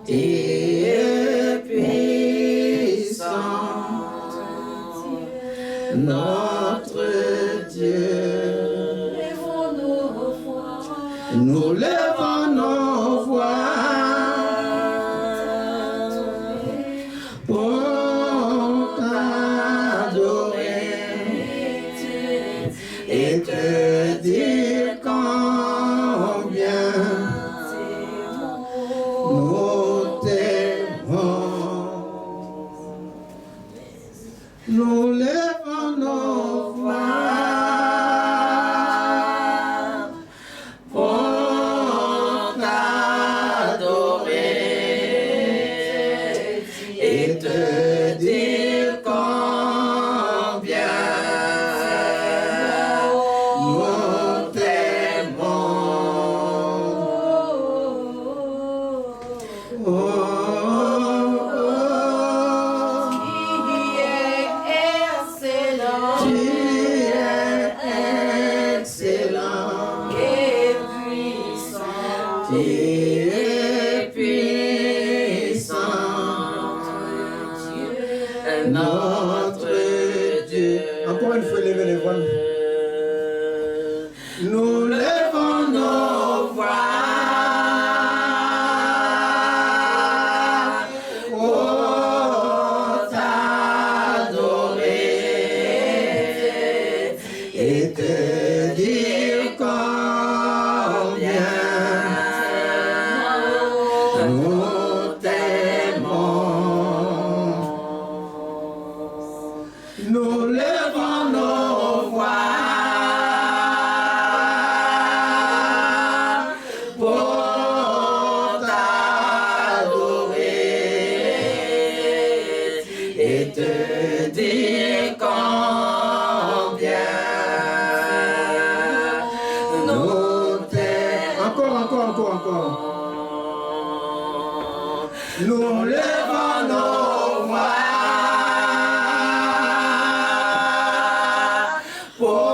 et puissant, notre Dieu. Nous levons nos voix pour t'adorer et te dire combien nous t'aimons. Nous levons nos voix pour t'adorer et te dire combien nous t'aimons. Oh, oh, tu es excellent et puissant. Tu es puissant, notre Dieu. Encore une fois, levez les voix. Nous levons nos voix pour t'adorer et te dire combien nous t'aimons. Nous levons nos voix pour t'adorer et te dire combien nous t'aimons. Encore. Nous levons nos voix pour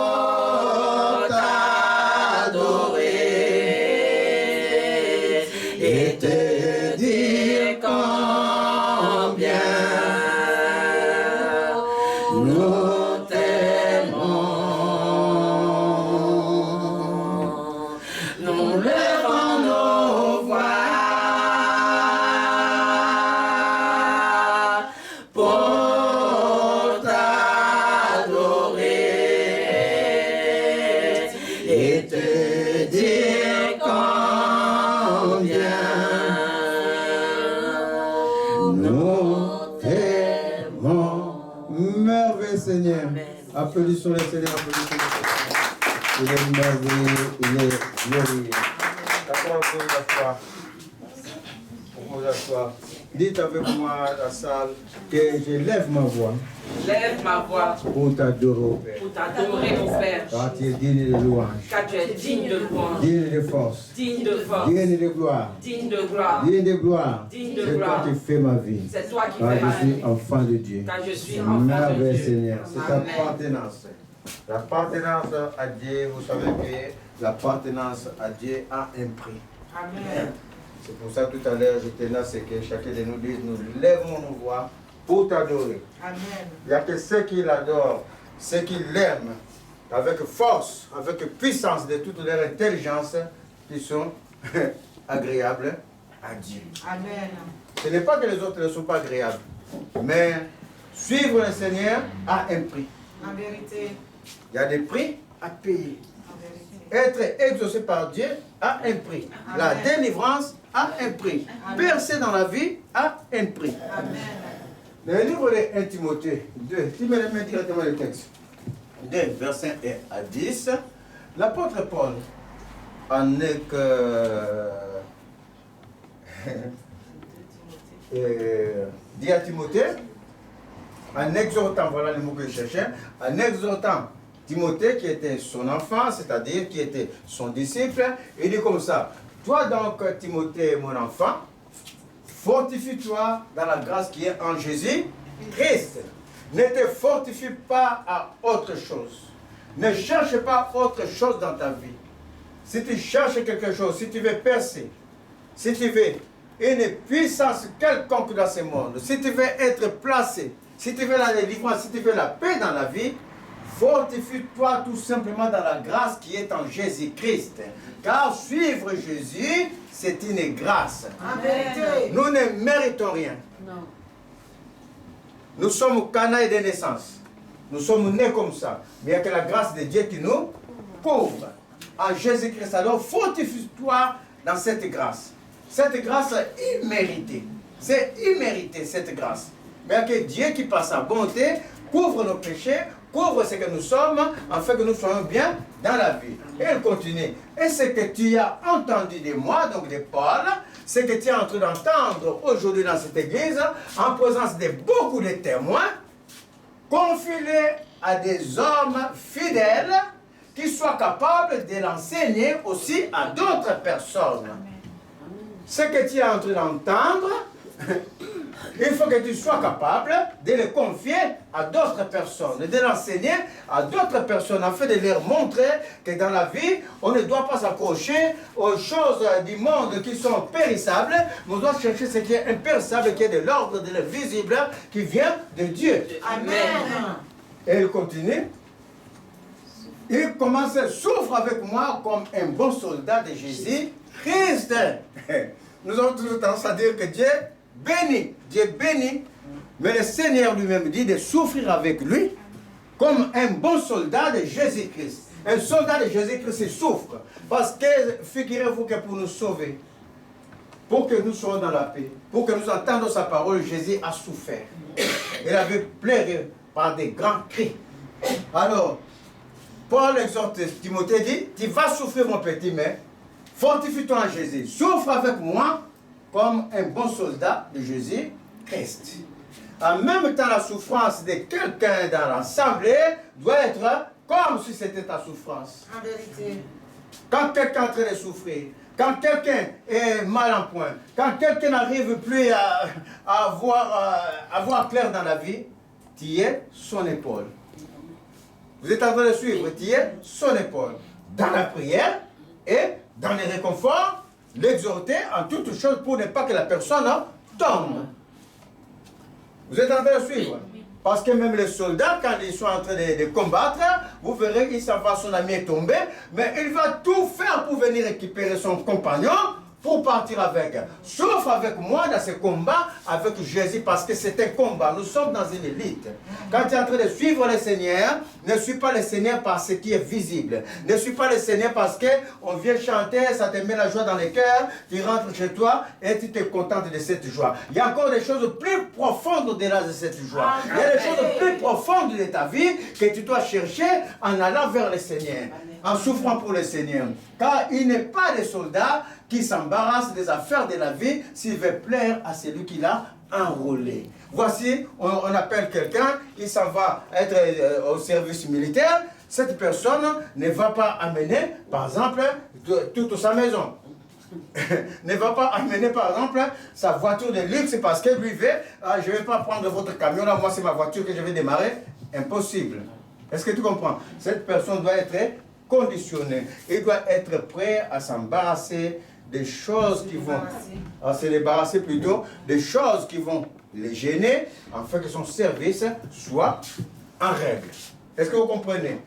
t'adorer et te dire combien nous t'aimons. Nous levons nos voix pour t'adorer et te dire combien nous t'aimons. Merveilleux Seigneur. Applaudissons le Seigneur, applaudissons le Seigneur. Il est merveilleux, il est glorieux. D'accord, vous asseoir. Vous asseoir. Dites avec moi la salle que je lève ma voix. Lève ma voix Pour t'adorer au Père. pour t'adorer, mon Père. Car tu es digne de louange. Car tu es digne de louange, Digne de force. digne de force, Digne de gloire. digne de gloire. Digne de gloire. Digne de C'est toi gloire. qui fais ma vie. C'est toi qui Car fais ma je suis vie. enfant de Dieu. Car je suis enfant de Merveilleux Dieu. Seigneur. C'est Amen. l'appartenance. L'appartenance à Dieu, vous savez que l'appartenance à Dieu a un prix. Amen. C'est pour ça tout à l'heure, je tenais à ce que chacun de nous dise, nous lèvons nos voix pour t'adorer. Amen. Il n'y a que ceux qui l'adorent, ceux qui l'aiment, avec force, avec puissance de toute leur intelligence, qui sont agréables à Dieu. Amen. Ce n'est pas que les autres ne sont pas agréables, mais suivre le Seigneur a un prix. En vérité. Il y a des prix à payer. En vérité. Être exaucé par Dieu a un prix. La délivrance a un prix. Percer dans la vie a un prix. Amen. Le livre de 1 Timothée 2, tu me mets directement le texte. 2, versets 1 à 10. L'apôtre Paul en est que dit à Timothée, en exhortant, voilà le mot que je cherchais, en exhortant Timothée qui était son enfant, c'est-à-dire qui était son disciple, il dit comme ça, toi donc Timothée mon enfant, fortifie-toi dans la grâce qui est en Jésus-Christ. Ne te fortifie pas à autre chose. Ne cherche pas autre chose dans ta vie. Si tu cherches quelque chose, si tu veux percer, si tu veux une puissance quelconque dans ce monde, si tu veux être placé, si tu veux la délivrance, si tu veux la paix dans la vie, fortifie-toi tout simplement dans la grâce qui est en Jésus-Christ. Car suivre Jésus, c'est une grâce. Amen. Nous ne méritons rien. Non. Nous sommes canailles de naissance. Nous sommes nés comme ça. Mais il n'y a que la grâce de Dieu qui nous couvre. En Jésus-Christ, alors fortifie-toi dans cette grâce. Cette grâce est imméritée. C'est immérité, cette grâce. Mais il y a que Dieu qui, par sa bonté, couvre nos péchés, couvre ce que nous sommes, afin que nous soyons bien dans la vie. Et elle continue. Et ce que tu as entendu de moi, donc de Paul, ce que tu es en train d'entendre aujourd'hui dans cette église, en présence de beaucoup de témoins, confie-le à des hommes fidèles qui soient capables de l'enseigner aussi à d'autres personnes. Ce que tu es en train d'entendre, il faut que tu sois capable de le confier à d'autres personnes, de l'enseigner à d'autres personnes, afin de leur montrer que dans la vie, on ne doit pas s'accrocher aux choses du monde qui sont périssables, mais on doit chercher ce qui est impérissable, qui est de l'ordre de l'invisible, qui vient de Dieu. Amen. Et il continue. Il commence, souffre avec moi comme un bon soldat de Jésus Christ. Nous avons toujours tendance à dire que Dieu bénit, mais le Seigneur lui-même dit de souffrir avec lui comme un bon soldat de Jésus-Christ. Un soldat de Jésus-Christ souffre parce que, figurez-vous que pour nous sauver, pour que nous soyons dans la paix, pour que nous entendions sa parole, Jésus a souffert. Il avait pleuré par des grands cris. Alors, Paul exhorte Timothée, dit, tu vas souffrir mon petit, mais fortifie-toi en Jésus. Souffre avec moi comme un bon soldat de Jésus-Christ. En même temps, la souffrance de quelqu'un dans l'assemblée doit être comme si c'était ta souffrance. En vérité. Quand quelqu'un est en train de souffrir, quand quelqu'un est mal en point, quand quelqu'un n'arrive plus à voir clair dans la vie, tu es son épaule. Vous êtes en train de suivre, tu es son épaule. Dans la prière et dans les réconforts, l'exhorter en toutes choses pour ne pas que la personne tombe. Vous êtes en train de suivre? Parce que même les soldats, quand ils sont en train de combattre, vous verrez qu'il s'en va, son ami est tombé, mais il va tout faire pour venir récupérer son compagnon pour partir avec. Sauf avec moi dans ce combat avec Jésus, parce que c'est un combat. Nous sommes dans une élite. Quand tu es en train de suivre le Seigneur, ne suis pas le Seigneur par ce qui est visible. Ne suis pas le Seigneur parce qu'on vient chanter, ça te met la joie dans le cœur, tu rentres chez toi et tu te contentes de cette joie. Il y a encore des choses plus profondes au-delà de cette joie. Il y a des choses plus profondes de ta vie que tu dois chercher en allant vers le Seigneur, en souffrant pour le Seigneur. Car il n'est pas des soldats qui s'embarrasse des affaires de la vie s'il veut plaire à celui qui l'a enrôlé. Voici, on appelle quelqu'un, il s'en va être au service militaire. Cette personne ne va pas amener, par exemple, toute sa maison. Ne va pas amener, par exemple, sa voiture de luxe parce que lui veut, je ne vais pas prendre votre camion, là, moi c'est ma voiture que je vais démarrer. Impossible. Est-ce que tu comprends? Cette personne doit être conditionnée. Il doit être prêt à s'embarrasser des choses qui vont, à se débarrasser plutôt, des choses qui vont les gêner, afin que son service soit en règle. Est-ce que vous comprenez?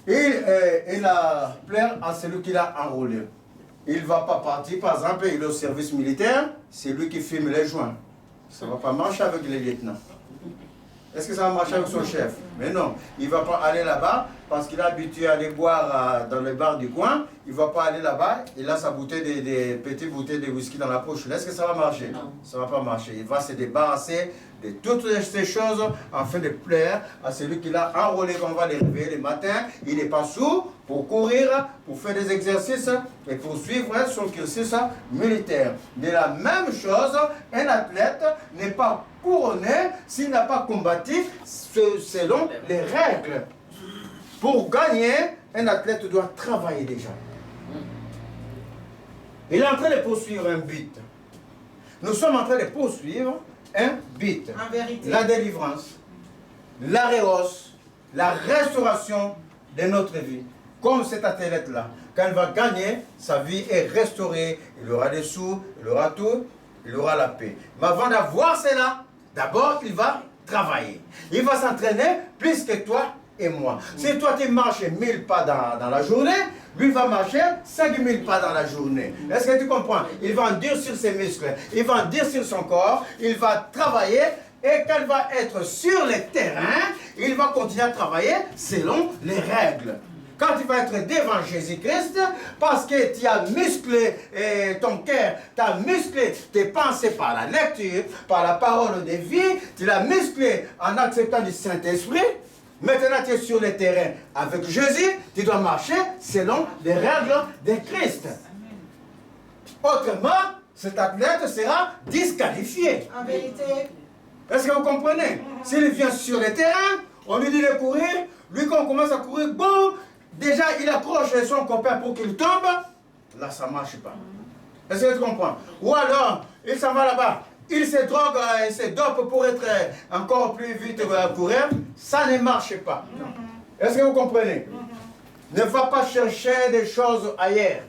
Il a plaire à celui qui l'a enrôlé. Il ne va pas partir, par exemple, il est au service militaire, c'est lui qui filme les joints. Ça ne va pas marcher avec les lieutenants. Est-ce que ça va marcher avec son chef? Mais non, il ne va pas aller là-bas parce qu'il est habitué à aller boire dans le bar du coin. Il ne va pas aller là-bas, il a sa bouteille des petites bouteilles de whisky dans la poche. Est-ce que ça va marcher? Non. Ça ne va pas marcher. Il va se débarrasser de toutes ces choses afin de plaire à celui qui l'a enrôlé. On va les réveiller le matin. Il n'est pas sourd pour courir, pour faire des exercices et pour suivre son cursus militaire. De la même chose, un athlète n'est pas couronné s'il n'a pas combattu selon les règles. Pour gagner, un athlète doit travailler déjà. Il est en train de poursuivre un but. Nous sommes en train de poursuivre un but. En vérité. La délivrance, la rehausse, la restauration de notre vie. Comme cet athlète-là, quand il va gagner, sa vie est restaurée. Il aura des sous, il aura tout. il aura la paix. Mais avant d'avoir cela, d'abord, il va travailler. Il va s'entraîner plus que toi et moi. Si toi, tu marches 1000 pas dans la journée, lui va marcher 5000 pas dans la journée. Est-ce que tu comprends? Il va endurcir ses muscles, il va endurcir son corps, il va travailler. Et quand il va être sur le terrain, il va continuer à travailler selon les règles. Quand tu vas être devant Jésus-Christ, parce que tu as musclé ton cœur, tu as musclé tes pensées par la lecture, par la parole de vie, tu l'as musclé en acceptant du Saint-Esprit. Maintenant, tu es sur le terrain avec Jésus, tu dois marcher selon les règles de Christ. Autrement, cet athlète sera disqualifié. En vérité. Est-ce que vous comprenez? S'il vient sur le terrain, on lui dit de courir, lui quand on commence à courir, bon, déjà il accroche son copain pour qu'il tombe, là ça ne marche pas. Est-ce que tu comprends? Ou alors, il s'en va là-bas, il se drogue, il se dope pour être encore plus vite courir, ça ne marche pas. Est-ce que vous comprenez? Ne va pas chercher des choses ailleurs.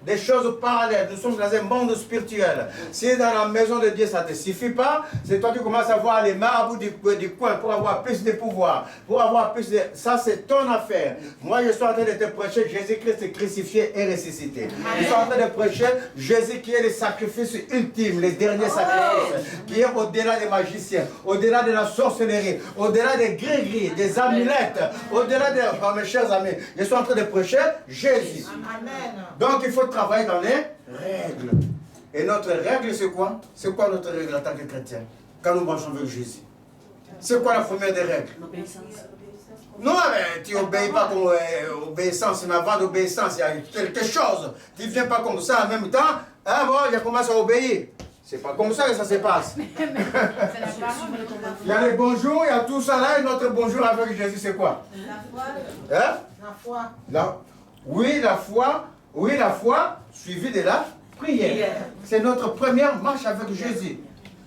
Des choses parallèles. Nous sommes dans un monde spirituel. Si dans la maison de Dieu ça ne te suffit pas, c'est toi qui commences à voir les marabouts du coin pour avoir plus de pouvoir, pour avoir plus de... Ça, c'est ton affaire. Moi, je suis en train de te prêcher Jésus-Christ crucifié et ressuscité. Je suis en train de prêcher Jésus qui est le sacrifice ultime, le dernier sacrifice, qui est au-delà des magiciens, au-delà de la sorcellerie, au-delà des gris-gris, des amulettes, au-delà de... Oh, mes chers amis, je suis en train de prêcher Jésus. Amen. Donc, il faut travailler dans les règles. Et notre règle, c'est quoi? C'est quoi notre règle en tant que chrétien? Quand nous marchons avec Jésus. C'est quoi la première des règles? Non, mais tu n'obéis pas comme obéissance, mais avant d'obéissance, il y a quelque chose. Tu ne viens pas comme ça en même temps. Ah bon, je commence à obéir. C'est pas comme ça que ça se passe. Il y a les bonjours, il y a tout ça là, et notre bonjour avec Jésus, c'est quoi? La foi. Hein? La foi. Oui, la foi. Oui, la foi suivie de la prière. C'est notre première marche avec Jésus.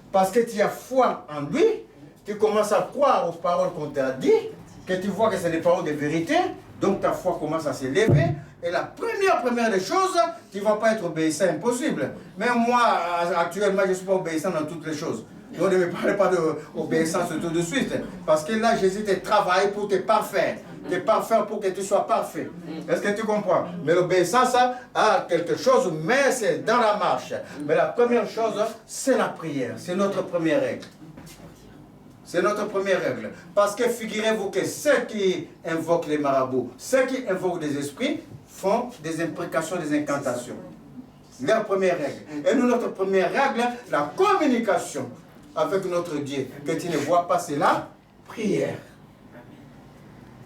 Parce que tu as foi en lui, tu commences à croire aux paroles qu'on t'a dit, que tu vois que c'est des paroles de vérité, donc ta foi commence à s'élever. Et la première des choses, tu ne vas pas être obéissant, impossible. Même moi, actuellement, je ne suis pas obéissant dans toutes les choses. Donc ne me parlez pas d'obéissance tout de suite. Parce que là, Jésus te travaille pour te parfaire. Te parfaire pour que tu sois parfait. Est-ce que tu comprends? Mais l'obéissance a quelque chose, mais c'est dans la marche. Mais la première chose, c'est la prière. C'est notre première règle. C'est notre première règle. Parce que figurez-vous que ceux qui invoquent les marabouts, ceux qui invoquent des esprits, font des imprécations, des incantations. Leur première règle. Et nous, notre première règle, la communication avec notre Dieu. Que tu ne vois pas, c'est la prière.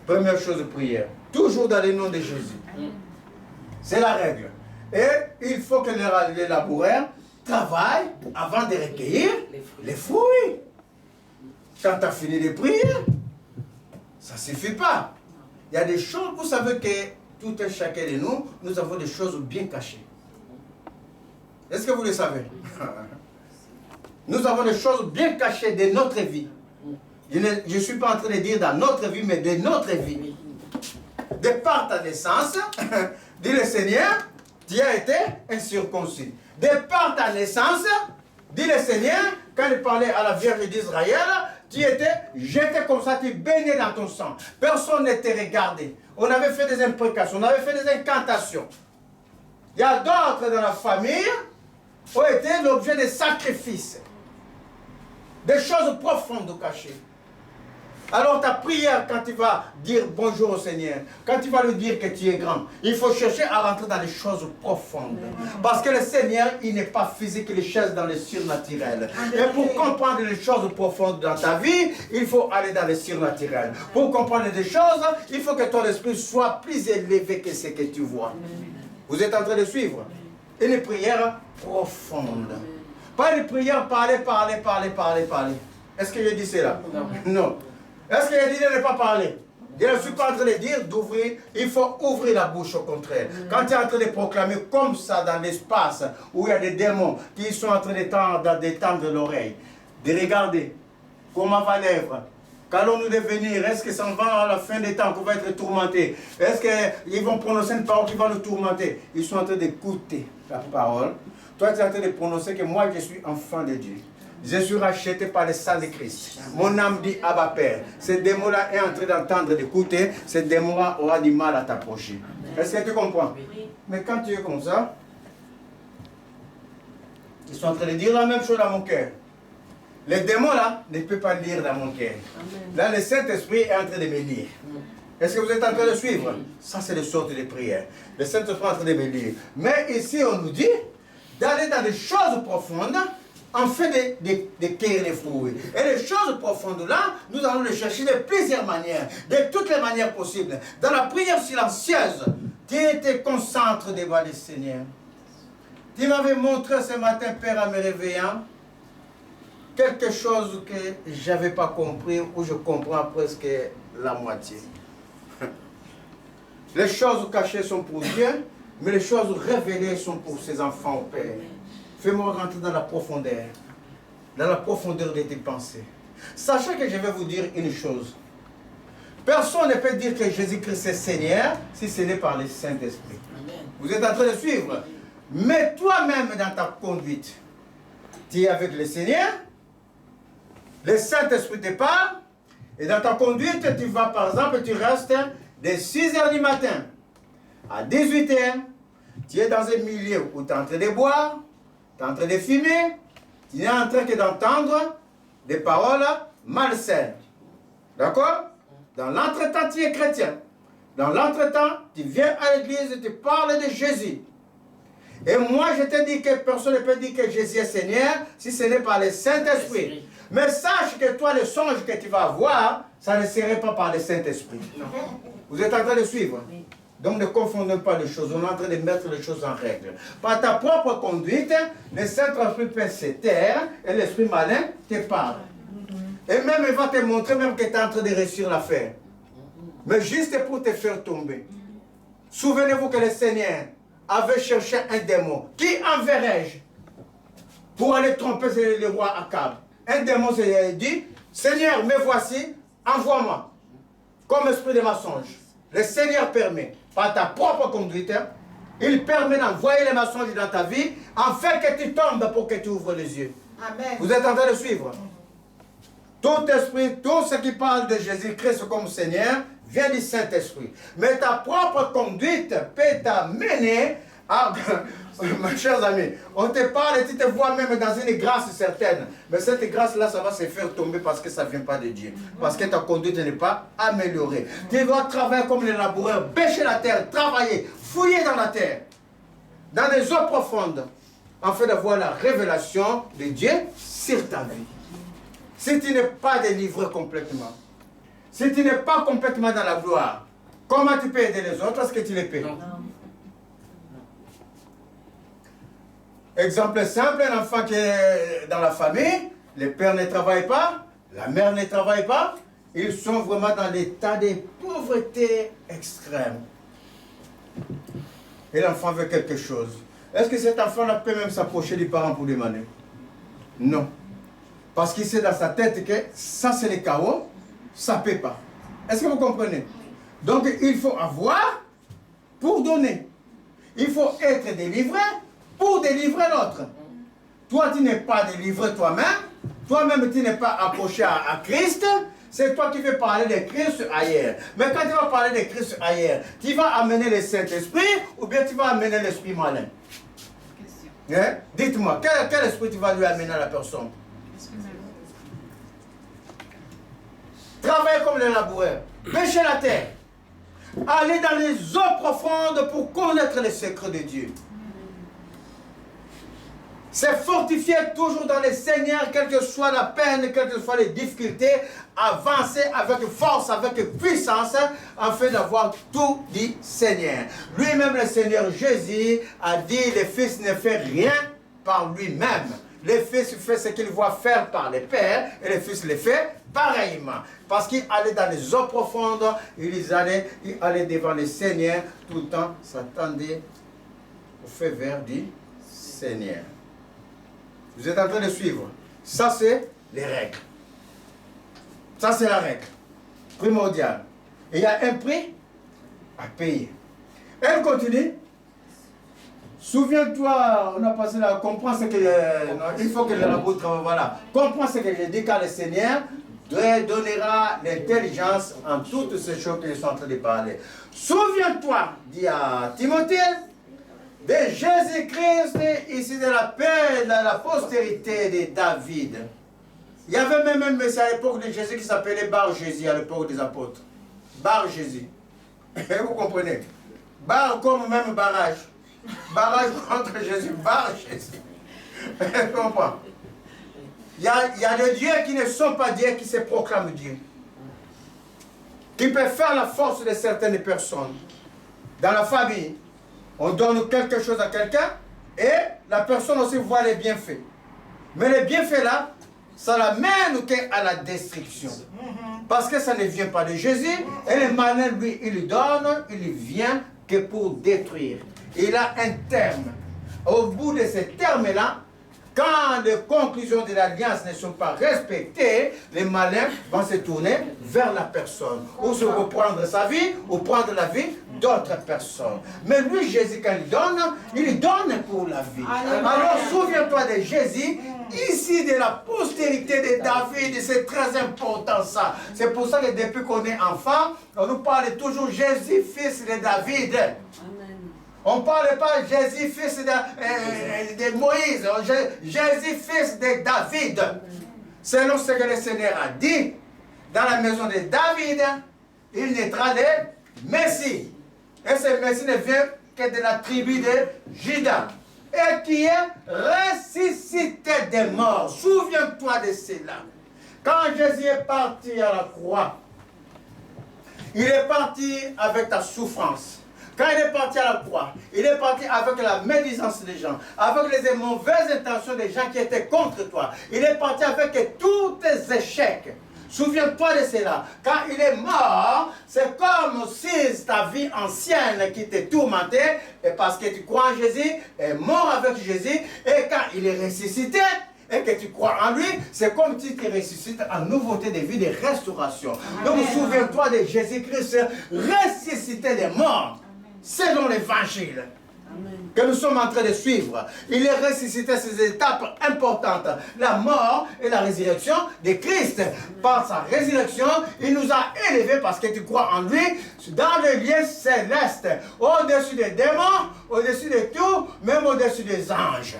Première chose, prière. Toujours dans le nom de Jésus. C'est la règle. Et il faut que les laboureurs travaillent avant de recueillir les fruits. Quand tu as fini de prier, ça ne suffit pas. Il y a des choses, vous savez que tout un chacun de nous, nous avons des choses bien cachées. Est-ce que vous le savez? Nous avons des choses bien cachées de notre vie. Je ne suis pas en train de dire dans notre vie, mais de notre vie. De par ta naissance, dit le Seigneur, tu as été incirconcis. De par ta naissance, dit le Seigneur, quand il parlait à la Vierge d'Israël, tu étais jeté comme ça, tu baignais dans ton sang. Personne ne te regardait. On avait fait des imprécations, on avait fait des incantations. Il y a d'autres dans la famille qui ont été l'objet de sacrifices. Des choses profondes cachées. Alors ta prière, quand tu vas dire bonjour au Seigneur, quand tu vas lui dire que tu es grand, il faut chercher à rentrer dans les choses profondes. Parce que le Seigneur, il n'est pas physique, il cherche dans le surnaturel. Et pour comprendre les choses profondes dans ta vie, il faut aller dans le surnaturel. Pour comprendre des choses, il faut que ton esprit soit plus élevé que ce que tu vois. Vous êtes en train de suivre? Une prière profonde. Pas une prière parler. Est-ce que je dis cela? Non. Est-ce que je dis de ne pas parler? Je ne suis pas en train de dire d'ouvrir. Il faut ouvrir la bouche au contraire. Quand tu es en train de proclamer comme ça dans l'espace, où il y a des démons qui sont en train d'étendre l'oreille, de regarder comment va l'œuvre. Qu'allons-nous devenir? Est-ce que ça va à la fin des temps qu'on va être tourmenté? Est-ce qu'ils vont prononcer une parole qui va nous tourmenter? Ils sont en train d'écouter la parole Toi, tu es en train de prononcer que moi, je suis enfant de Dieu. Je suis racheté par le sang de Christ. Mon âme dit Abba Père. Ce démon-là est en train d'entendre, d'écouter. Ce démon-là aura du mal à t'approcher. Est-ce que tu comprends? Mais quand tu es comme ça, ils sont en train de dire la même chose dans mon cœur. Les démons là ne peuvent pas lire dans mon cœur. Là, le Saint-Esprit est en train de me lire. Est-ce que vous êtes en train de suivre? Ça, c'est le sorte de prière. Le Saint-Esprit est en train de me lire. Mais ici, on nous dit d'aller dans des choses profondes afin de cueillir les fruits. Et les choses profondes là, nous allons les chercher de plusieurs manières, de toutes les manières possibles. Dans la prière silencieuse, tu te concentres devant le Seigneur. Tu m'avais montré ce matin, Père, en me réveillant, quelque chose que je n'avais pas compris, ou je comprends presque la moitié. Les choses cachées sont pour Dieu, mais les choses révélées sont pour ses enfants, au Père. Fais-moi rentrer dans la profondeur de tes pensées. Sachez que je vais vous dire une chose. Personne ne peut dire que Jésus-Christ est Seigneur si ce n'est par le Saint-Esprit. Vous êtes en train de suivre? Mais toi-même dans ta conduite, tu es avec le Seigneur, le Saint-Esprit te parle, et dans ta conduite, tu vas par exemple, tu restes de 6 h du matin à 18 h, tu es dans un milieu où tu es en train de boire, tu es en train de fumer, tu es en train d'entendre des paroles malsaines. D'accord? Dans l'entretemps, tu es chrétien. Dans l'entretemps, tu viens à l'église et tu parles de Jésus. Et moi, je te dis que personne ne peut dire que Jésus est Seigneur si ce n'est pas le Saint-Esprit. Mais sache que toi, le songe que tu vas avoir, ça ne serait pas par le Saint-Esprit. Vous êtes en train de suivre? Donc ne confondez pas les choses. On est en train de mettre les choses en règle. Par ta propre conduite, le Saint-Esprit peut se taire et l'Esprit malin te parle. Et même il va te montrer même que tu es en train de réussir l'affaire. Mais juste pour te faire tomber. Souvenez-vous que le Seigneur avait cherché un démon. Qui enverrai-je pour aller tromper le roi Akab? Un démon s'est dit, Seigneur, me voici, envoie-moi. Comme esprit de mensonge. Le Seigneur permet, par ta propre conduite, il permet d'envoyer les mensonges dans ta vie, afin que tu tombes pour que tu ouvres les yeux. Amen. Vous êtes en train de suivre? Tout esprit, tout ce qui parle de Jésus-Christ comme Seigneur, vient du Saint-Esprit. Mais ta propre conduite peut t'amener à... Mes chers amis, on te parle et tu te vois même dans une grâce certaine. Mais cette grâce-là, ça va se faire tomber parce que ça ne vient pas de Dieu. Parce que ta conduite n'est pas améliorée. Tu dois travailler comme les laboureurs, bêcher la terre, travailler, fouiller dans la terre, dans les eaux profondes, afin d'avoir la révélation de Dieu sur ta vie. Si tu n'es pas délivré complètement, si tu n'es pas complètement dans la gloire, comment tu peux aider les autres? Est-ce que tu les paies? Non. Exemple simple, un enfant qui est dans la famille, le père ne travaille pas, la mère ne travaille pas, ils sont vraiment dans l'état de pauvreté extrême. Et l'enfant veut quelque chose. Est-ce que cet enfant-là peut même s'approcher des parents pour demander? Non. Parce qu'il sait dans sa tête que ça c'est le chaos, ça ne peut pas. Est-ce que vous comprenez? Donc il faut avoir pour donner. Il faut être délivré pour délivrer l'autre. Toi, tu n'es pas délivré toi-même. Toi-même, tu n'es pas approché à Christ. C'est toi qui veux parler de Christ ailleurs. Mais quand tu vas parler de Christ ailleurs, tu vas amener le Saint-Esprit ou bien tu vas amener l'Esprit malin? Hein? Dites-moi, quel esprit tu vas lui amener à la personne? Travailler comme les laboureurs. Bêcher la terre. Aller dans les eaux profondes pour connaître les secrets de Dieu. C'est fortifier toujours dans le Seigneur, quelle que soit la peine, quelles que soient les difficultés, avancer avec force, avec puissance, afin d'avoir tout du Seigneur. Lui-même, le Seigneur Jésus, a dit, le Fils ne fait rien par lui-même. Le Fils fait ce qu'il voit faire par le Père, et le Fils le fait pareillement. Parce qu'il allait dans les eaux profondes, il allait devant le Seigneur, tout le temps s'attendait au feu vert du Seigneur. Vous êtes en train de suivre. Ça, c'est les règles. Ça, c'est la règle primordiale. Et il y a un prix à payer. Elle continue. Souviens-toi, on a passé là, comprends ce que... non, il faut que l'apôtre, voilà. Comprends ce que j'ai dit, car le Seigneur te donnera l'intelligence en toutes ces choses que je suis en train de parler. Souviens-toi, dit à Timothée, de Jésus-Christ, ici de la paix, de la postérité de David. Il y avait même un Messie à l'époque de Jésus qui s'appelait Bar-Jésus, à l'époque des apôtres. Bar-Jésus. Vous comprenez? Bar comme même barrage. Barrage contre Jésus. Bar-Jésus. Tu comprends? Il y a des dieux qui ne sont pas dieux, qui se proclament Dieu. Qui peuvent faire la force de certaines personnes. Dans la famille, on donne quelque chose à quelqu'un et la personne aussi voit les bienfaits. Mais les bienfaits là, ça l'amène à la destruction. Parce que ça ne vient pas de Jésus. Et le malin, lui, il donne, il vient que pour détruire. Il a un terme. Au bout de ce terme-là, quand les conclusions de l'alliance ne sont pas respectées, les malins vont se tourner vers la personne. Ou se reprendre sa vie, ou prendre la vie d'autres personnes. Mais lui, Jésus, quand il donne pour la vie. Alors, souviens-toi de Jésus, ici de la postérité de David, c'est très important ça. C'est pour ça que depuis qu'on est enfant, on nous parle toujours Jésus, fils de David. On ne parle pas Jésus, fils de Moïse, Jésus, fils de David. Selon ce que le Seigneur a dit, dans la maison de David, il naîtra le Messie. Et ce Messie ne vient que de la tribu de Juda. Et qui est ressuscité des morts. Souviens-toi de cela. Quand Jésus est parti à la croix, il est parti avec ta souffrance. Quand il est parti à la croix, il est parti avec la médisance des gens, avec les mauvaises intentions des gens qui étaient contre toi. Il est parti avec tous tes échecs. Souviens-toi de cela. Quand il est mort, c'est comme si ta vie ancienne qui t'est tourmentée, et parce que tu crois en Jésus, est mort avec Jésus, et quand il est ressuscité, et que tu crois en lui, c'est comme si tu ressuscites en nouveauté de vie, de restauration. Amen. Donc souviens-toi de Jésus-Christ ressuscité des morts. Selon l'évangile que nous sommes en train de suivre. Il est ressuscité à ces étapes importantes. La mort et la résurrection de Christ. Par sa résurrection, il nous a élevés parce que tu crois en lui dans le lieu céleste. Au-dessus des démons, au-dessus de tout, même au-dessus des anges.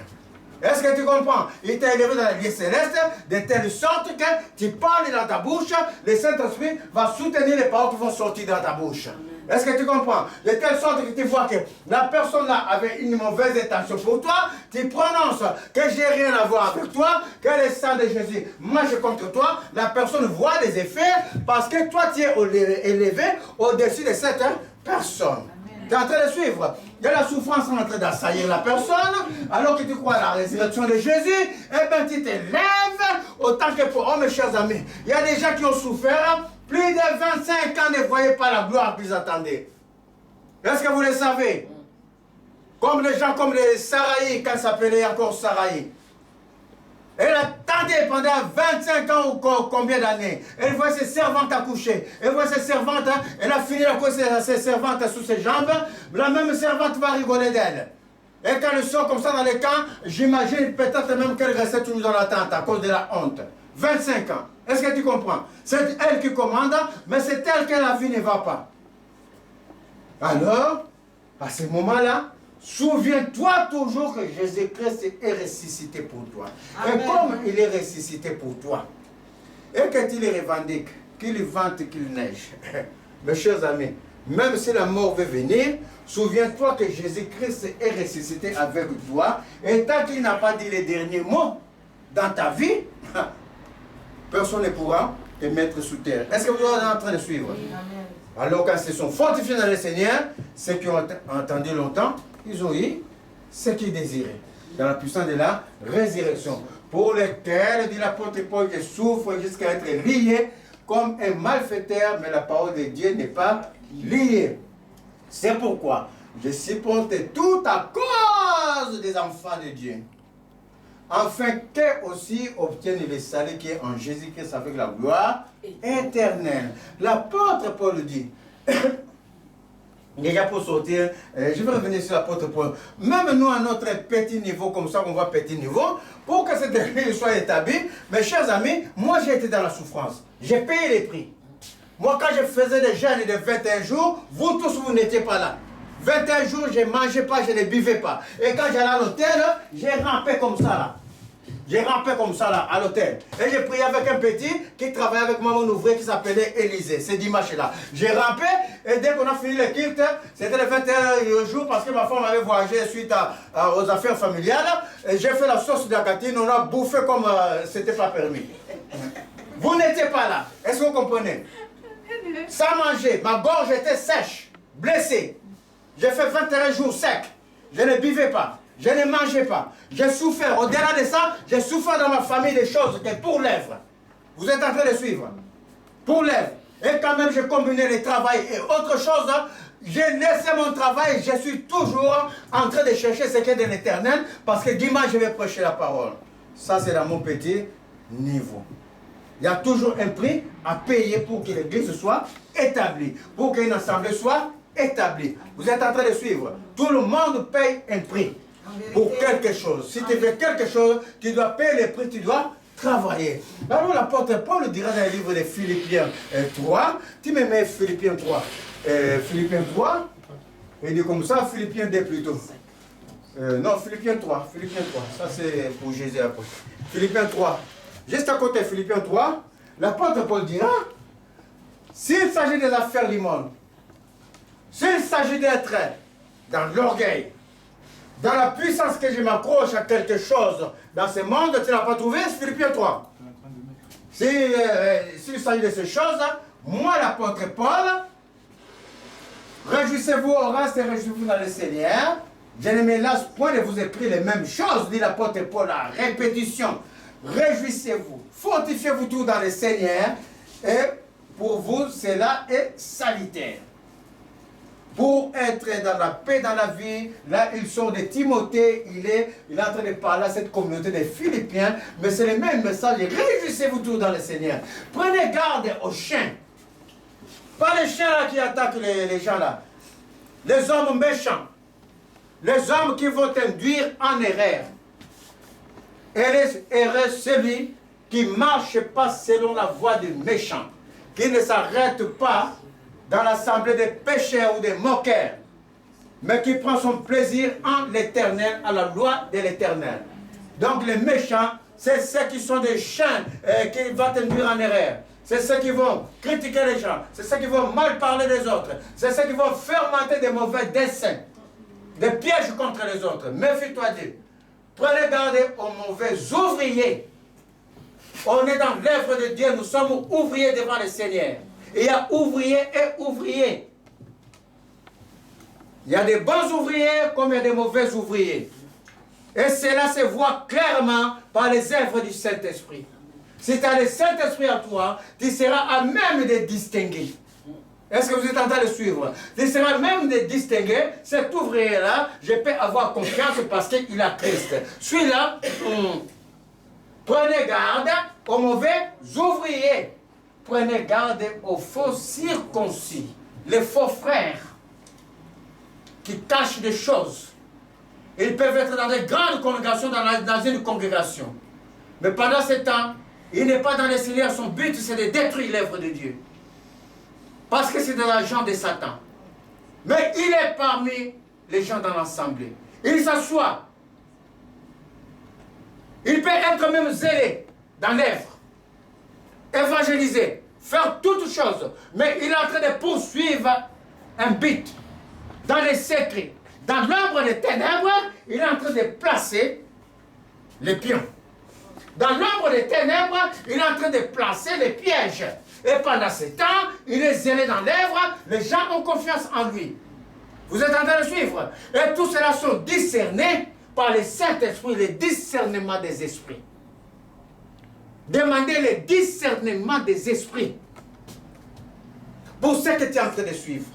Est-ce que tu comprends? Il t'a élevé dans le lieu céleste de telle sorte que tu parles dans ta bouche, le Saint-Esprit va soutenir les paroles qui vont sortir dans ta bouche. Est-ce que tu comprends? De telle sorte que tu vois que la personne là avait une mauvaise intention pour toi, tu prononces que j'ai rien à voir avec toi, que le sang de Jésus marche contre toi, la personne voit des effets parce que toi tu es élevé au-dessus de cette personne. Tu es en train de suivre. Il y a la souffrance en train d'assaillir la personne, alors que tu crois à la résurrection de Jésus, eh bien tu te lèves autant que pour mes chers amis. Il y a des gens qui ont souffert. Plus de 25 ans ne voyaient pas la gloire qu'ils attendaient. Est-ce que vous le savez? Comme les gens comme les Saraï, quand ça s'appelait encore Saraï. Elle attendait pendant 25 ans ou combien d'années. Elle voit ses servantes accoucher. Elle voit ses servantes, elle a fini la course de ses servantes sous ses jambes. La même servante va rigoler d'elle. Et quand elle sort comme ça dans les camps, j'imagine peut-être même qu'elle restait toujours dans l'attente à cause de la honte. 25 ans. Est-ce que tu comprends? C'est elle qui commande, mais c'est elle que la vie ne va pas. Alors, à ce moment-là, souviens-toi toujours que Jésus-Christ est ressuscité pour toi. Amen. Et comme il est ressuscité pour toi, et que tu le revendiques, qu'il vente, qu'il neige, mes chers amis, même si la mort veut venir, souviens-toi que Jésus-Christ est ressuscité avec toi, et tant qu'il n'a pas dit les derniers mots dans ta vie, personne ne pourra te mettre sous terre. Est-ce que vous êtes en train de suivre? Oui. Alors quand ils se sont fortifiés dans le Seigneur, ceux qui ont entendu longtemps, ils ont eu ce qu'ils désiraient. Dans la puissance de la résurrection. Pour lesquels, dit l'apôtre Paul, je souffre jusqu'à être lié comme un malfaiteur, mais la parole de Dieu n'est pas liée. C'est pourquoi je supporte tout à cause des enfants de Dieu. Afin qu'eux aussi obtiennent le salut qui est en Jésus-Christ avec la gloire éternelle. L'apôtre Paul dit, Déjà pour sortir, je vais revenir sur l'apôtre Paul. Même nous, à notre petit niveau, comme ça, on voit petit niveau, pour que cette église soit établie, mes chers amis, moi j'ai été dans la souffrance. J'ai payé les prix. Moi, quand je faisais des jeûnes de 21 jours, vous tous, vous n'étiez pas là. 21 jours, je ne mangeais pas, je ne buvais pas. Et quand j'allais à l'hôtel, j'ai rampé comme ça là. J'ai rampé comme ça là, à l'hôtel. Et j'ai prié avec un petit qui travaillait avec moi, mon ouvrier qui s'appelait Élisée. C'est dimanche là. J'ai rampé et dès qu'on a fini le culte, c'était le 21 jours parce que ma femme avait voyagé suite aux affaires familiales. Et j'ai fait la sauce d'Akatine, on a bouffé comme c'était pas permis. Vous n'étiez pas là. Est-ce que vous comprenez? Sans manger, ma gorge était sèche, blessée. J'ai fait 21 jours secs. Je ne buvais pas. Je ne mangeais pas. J'ai souffert. Au-delà de ça, j'ai souffert dans ma famille des choses que pour lèvres. Vous êtes en train de suivre. Pour lèvres. Et quand même, j'ai combiné le travail et autre chose. J'ai laissé mon travail. Je suis toujours en train de chercher ce qui est de l'éternel. Parce que dimanche, je vais prêcher la parole. Ça, c'est dans mon petit niveau. Il y a toujours un prix à payer pour que l'église soit établie. Pour qu'une assemblée soit établie. Vous êtes en train de suivre. Tout le monde paye un prix. Pour quelque chose. Si tu veux quelque chose, tu dois payer le prix, tu dois travailler. Alors l'apôtre Paul dira dans le livre de Philippiens 3, tu me mets Philippiens 3. Philippiens 3, il dit comme ça, Philippiens 2 plutôt. Non, Philippiens 3, ça c'est pour Jésus apôtre. Philippiens 3, juste à côté de Philippiens 3, l'apôtre Paul dira, s'il s'agit des affaires du monde, s'il s'agit d'être dans l'orgueil, dans la puissance que je m'accroche à quelque chose dans ce monde, tu n'as pas trouvé, c'est Philippiens 3. S'il s'agit de ces choses, moi l'apôtre Paul, réjouissez-vous au reste et réjouissez-vous dans le Seigneur. Je ne me lasse point de vous écrire les mêmes choses, dit l'apôtre Paul à répétition. Réjouissez-vous, fortifiez-vous tout dans le Seigneur, et pour vous cela est salutaire. Pour être dans la paix dans la vie, là ils sont de Timothée, il est en train de parler à cette communauté des Philippiens, mais c'est le même message, réjouissez-vous tous dans le Seigneur. Prenez garde aux chiens, pas les chiens là qui attaquent les gens là, les hommes méchants, les hommes qui vont t'induire en erreur. Heureux celui qui ne marche pas selon la voie des méchants, qui ne s'arrête pas dans l'assemblée des pécheurs ou des moqueurs, mais qui prend son plaisir en l'éternel, à la loi de l'éternel. Donc les méchants, c'est ceux qui sont des chiens qui vont t'induire en erreur. C'est ceux qui vont critiquer les gens, c'est ceux qui vont mal parler des autres, c'est ceux qui vont fermenter des mauvais desseins, des pièges contre les autres. Méfie-toi d'eux. Prenez garde aux mauvais ouvriers. On est dans l'œuvre de Dieu, nous sommes ouvriers devant le Seigneur. Il y a ouvriers et ouvriers. Il y a des bons ouvriers comme il y a des mauvais ouvriers. Et cela se voit clairement par les œuvres du Saint-Esprit. Si tu as le Saint-Esprit à toi, tu seras à même de distinguer. Est-ce que vous êtes en train de suivre? Tu seras même de distinguer cet ouvrier-là. Je peux avoir confiance parce qu'il a Christ. Celui-là, prenez garde aux mauvais ouvriers. Prenez garde aux faux circoncis, les faux frères qui cachent des choses. Ils peuvent être dans des grandes congrégations, dans une congrégation. Mais pendant ce temps, il n'est pas dans le Seigneur. Son but, c'est de détruire l'œuvre de Dieu. Parce que c'est de l'agent de Satan. Mais il est parmi les gens dans l'assemblée. Il s'assoit. Il peut être même zélé dans l'œuvre. Évangéliser, faire toutes choses, mais il est en train de poursuivre un but dans les secrets, dans l'ombre des ténèbres. Il est en train de placer les pions. Dans l'ombre des ténèbres, il est en train de placer les pièges. Et pendant ce temps, il est zélé dans l'œuvre, les gens ont confiance en lui. Vous êtes en train de suivre. Et tout cela sont discernés par le Saint-Esprit, le discernement des esprits. Demandez le discernement des esprits pour ce que tu es en train de suivre.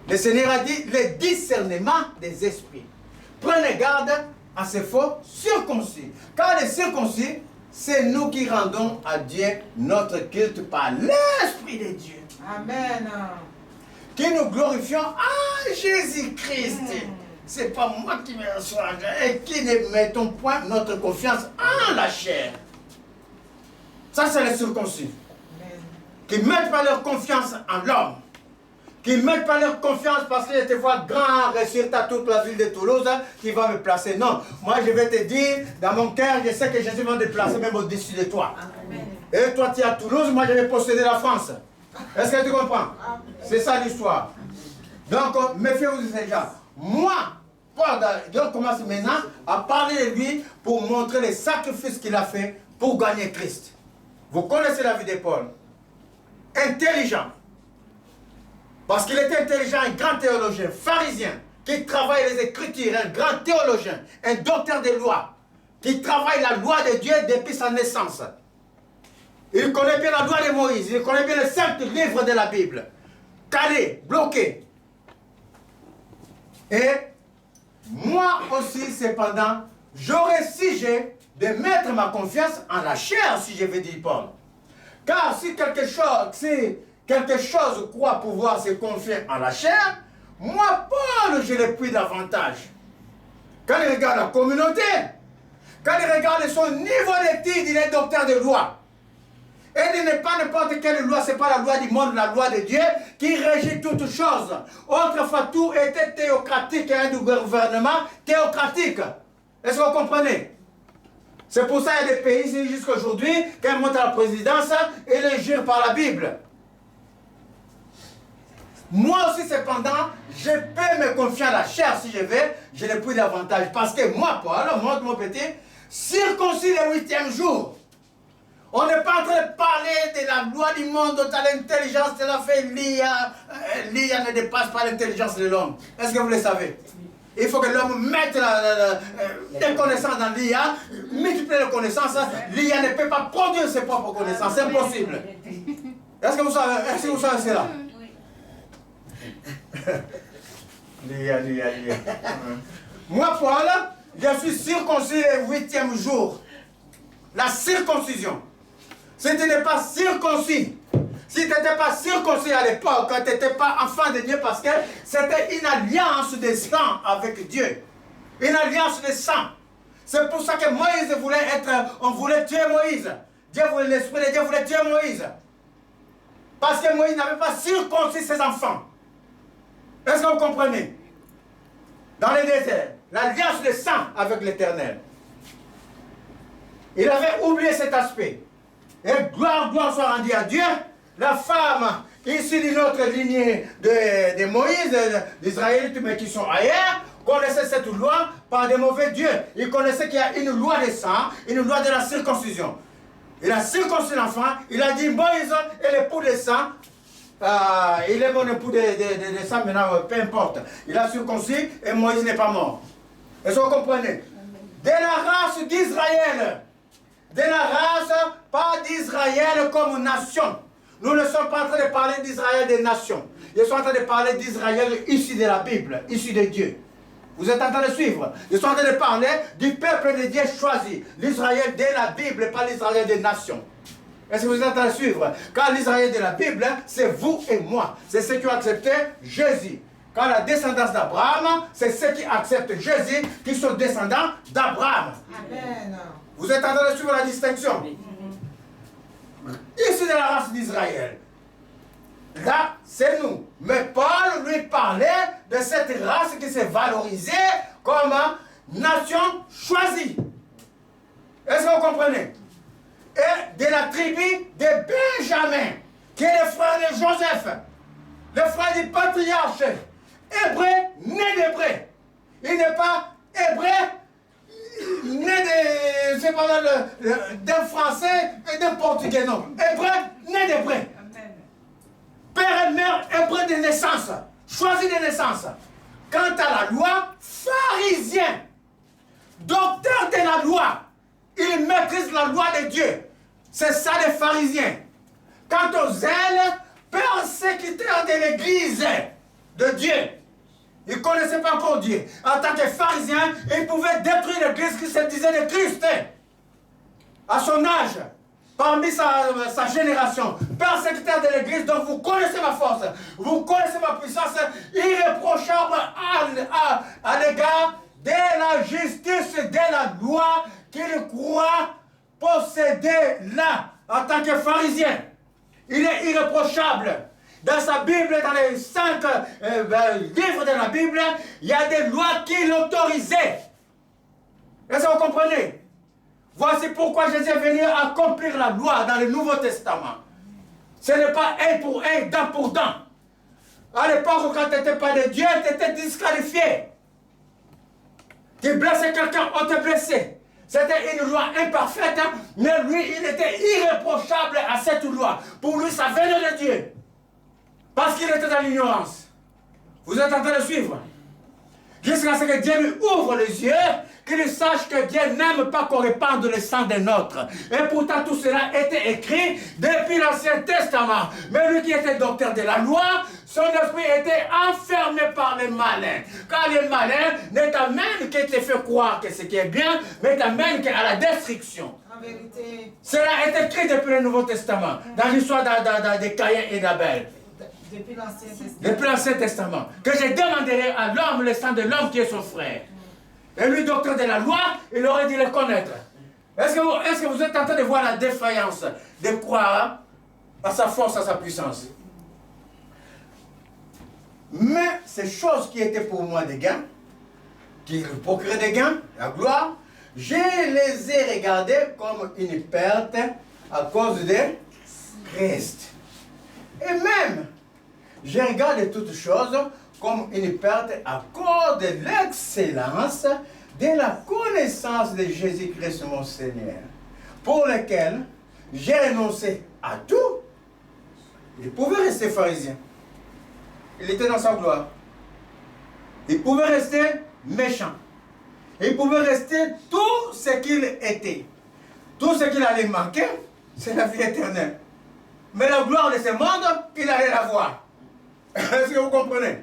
Le Seigneur a dit le discernement des esprits. Prenez garde à ces faux circoncis. Car les circoncis, c'est nous qui rendons à Dieu notre culte par l'Esprit de Dieu. Amen. que nous glorifions en Jésus-Christ. Ce n'est pas moi qui me reçois et qui ne mettons point notre confiance en la chair. Ça, c'est les circoncis. Qui ne mettent pas leur confiance en l'homme. Qui ne mettent pas leur confiance parce qu'il était voir grand résultat toute la ville de Toulouse qui va me placer. Non, moi je vais te dire, dans mon cœur, je sais que Jésus va me déplacer même au-dessus de toi. Amen. Et toi tu es à Toulouse, moi je vais posséder la France. Est-ce que tu comprends? C'est ça l'histoire. Donc, méfiez-vous de ces gens. Moi, Paul, Dieu commence maintenant à parler de lui pour montrer les sacrifices qu'il a fait pour gagner Christ. Vous connaissez la vie de Paul. Intelligent. Parce qu'il était intelligent, un grand théologien, pharisien, qui travaille les Écritures, un grand théologien, un docteur des lois, qui travaille la loi de Dieu depuis sa naissance. Il connaît bien la loi de Moïse, il connaît bien les 5 livres de la Bible. Calé, bloqué. Et moi aussi, cependant, j'aurais sujet de mettre ma confiance en la chair, si je veux dire Paul. Car si quelque chose croit pouvoir se confier en la chair, moi, Paul, je le puis davantage. Quand il regarde la communauté, quand il regarde son niveau d'études, il est docteur de loi. Et il n'est pas n'importe quelle loi, ce n'est pas la loi du monde, la loi de Dieu qui régit toutes choses. Autrefois, tout était théocratique, un gouvernement théocratique. Est-ce que vous comprenez? C'est pour ça qu'il y a des pays jusqu'à aujourd'hui, quand ils montent à la présidence, ils les jurent par la Bible. Moi aussi, cependant, je peux me confier à la chair si je veux, je n'ai plus d'avantage. Parce que moi, Paul, mon petit, circoncis le 8e jour. On n'est pas en train de parler de la loi du monde, de l'intelligence de la fait l'IA. L'IA ne dépasse pas l'intelligence de l'homme. Est-ce que vous le savez? Il faut que l'homme mette des connaissances dans l'IA, multiplier les connaissances. L'IA ne peut pas produire ses propres connaissances, c'est impossible. Est-ce que vous savez cela? L'IA. Moi, Paul, je suis circoncis le 8e jour. La circoncision. Si tu n'es pas circoncis, si tu n'étais pas circoncis à l'époque, tu n'étais pas enfant de Dieu parce que c'était une alliance de sang avec Dieu. Une alliance de sang. C'est pour ça que Moïse voulait on voulait tuer Moïse. L'Esprit de Dieu voulait tuer Moïse. Parce que Moïse n'avait pas circoncis ses enfants. Est-ce que vous comprenez? Dans le désert, l'alliance de sang avec l'Éternel. Il avait oublié cet aspect. Et gloire soit rendue à Dieu. La femme, issue d'une autre lignée de Moïse, d'Israël, mais qui sont ailleurs, connaissait cette loi par des mauvais dieux. Il connaissait qu'il y a une loi de sang, une loi de la circoncision. Il a circoncis l'enfant, il a dit Moïse est l'époux de sang. Il est mon époux de sang, maintenant, peu importe. Il a circoncis et Moïse n'est pas mort. Est-ce que vous comprenez? De la race d'Israël. De la race, pas d'Israël comme nation. Nous ne sommes pas en train de parler d'Israël des nations. Je suis en train de parler d'Israël issu de la Bible, issu de Dieu. Vous êtes en train de suivre? Je suis en train de parler du peuple de Dieu choisi. L'Israël de la Bible, pas l'Israël des nations. Est-ce que vous êtes en train de suivre? Car l'Israël de la Bible, c'est vous et moi. C'est ceux qui ont accepté Jésus. Car la descendance d'Abraham, c'est ceux qui acceptent Jésus, qui sont descendants d'Abraham. Amen. Vous êtes en train de suivre la distinction? Issu de la race d'Israël. Là, c'est nous. Mais Paul lui parlait de cette race qui s'est valorisée comme nation choisie. Est-ce que vous comprenez? Et de la tribu de Benjamin, qui est le frère de Joseph, le frère du patriarche, hébreu, né d'hébreu. Il n'est pas hébreu, né d'un français et d'un portugais, non. Hébreu, né d'hébreu. Père et mère, hébreu de naissance, choisi de naissance. Quant à la loi, pharisien, docteur de la loi, il maîtrise la loi de Dieu. C'est ça les pharisiens. Quant aux zèles, persécuteurs de l'église de Dieu. Ils ne connaissaient pas encore Dieu. En tant que pharisiens, ils pouvaient détruire l'église qui se disait de Christ. À son âge. parmi sa génération, persécuteur de l'église, donc vous connaissez ma force, vous connaissez ma puissance irréprochable à l'égard de la justice, de la loi qu'il croit posséder là, en tant que pharisien. Il est irréprochable. Dans sa Bible, dans les 5 livres de la Bible, il y a des lois qui l'autorisaient. Est-ce que vous comprenez? Voici pourquoi Jésus est venu accomplir la loi dans le Nouveau Testament. Ce n'est pas un pour un, dent pour dent. À l'époque, quand tu n'étais pas de Dieu, tu étais disqualifié. Tu blessais quelqu'un, on te blessait. C'était une loi imparfaite, mais lui, il était irréprochable à cette loi. Pour lui, ça venait de Dieu. Parce qu'il était dans l'ignorance. Vous êtes en train de suivre? Jusqu'à ce que Dieu lui ouvre les yeux, qu'il sache que Dieu n'aime pas qu'on répande le sang des nôtres. Et pourtant tout cela était écrit depuis l'Ancien Testament. Mais lui qui était docteur de la loi, son esprit était enfermé par les malins. Car les malins ne t'amènent que te fait croire que ce qui est bien, mais t'amènent qu'à la destruction. En vérité. Cela est écrit depuis le Nouveau Testament, dans l'histoire de Caïn et d'Abel. Depuis l'Ancien Testament. Depuis l'Ancien Testament. Que je demanderai à l'homme le sang de l'homme qui est son frère. Et lui, docteur de la loi, il aurait dû le connaître. Est-ce que vous êtes en train de voir la défaillance de croire à sa force, à sa puissance? Mais ces choses qui étaient pour moi des gains, qui procuraient des gains, la gloire, je les ai regardées comme une perte à cause de Christ. Et même, je regarde toutes choses comme une perte à cause de l'excellence de la connaissance de Jésus-Christ mon Seigneur, pour lequel j'ai renoncé à tout. Il pouvait rester pharisien. Il était dans sa gloire. Il pouvait rester méchant. Il pouvait rester tout ce qu'il était. Tout ce qu'il allait manquer, c'est la vie éternelle. Mais la gloire de ce monde, il allait la voir. Est-ce que vous comprenez?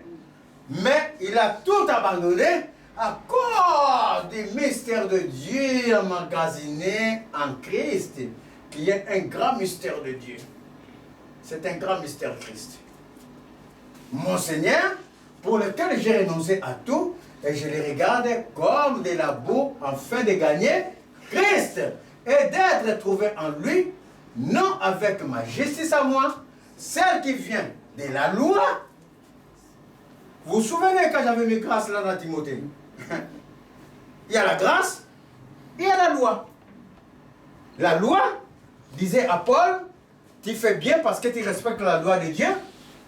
Mais il a tout abandonné à cause du mystère de Dieu emmagasiné en Christ, qui est un grand mystère de Dieu. C'est un grand mystère Christ. Mon Seigneur, pour lequel j'ai renoncé à tout, et je le regarde comme de la boue afin de gagner Christ et d'être trouvé en lui, non avec ma justice à moi, celle qui vient de la loi. Vous vous souvenez quand j'avais mis grâce là dans Timothée? Il y a la grâce, il y a la loi. La loi disait à Paul, tu fais bien parce que tu respectes la loi de Dieu,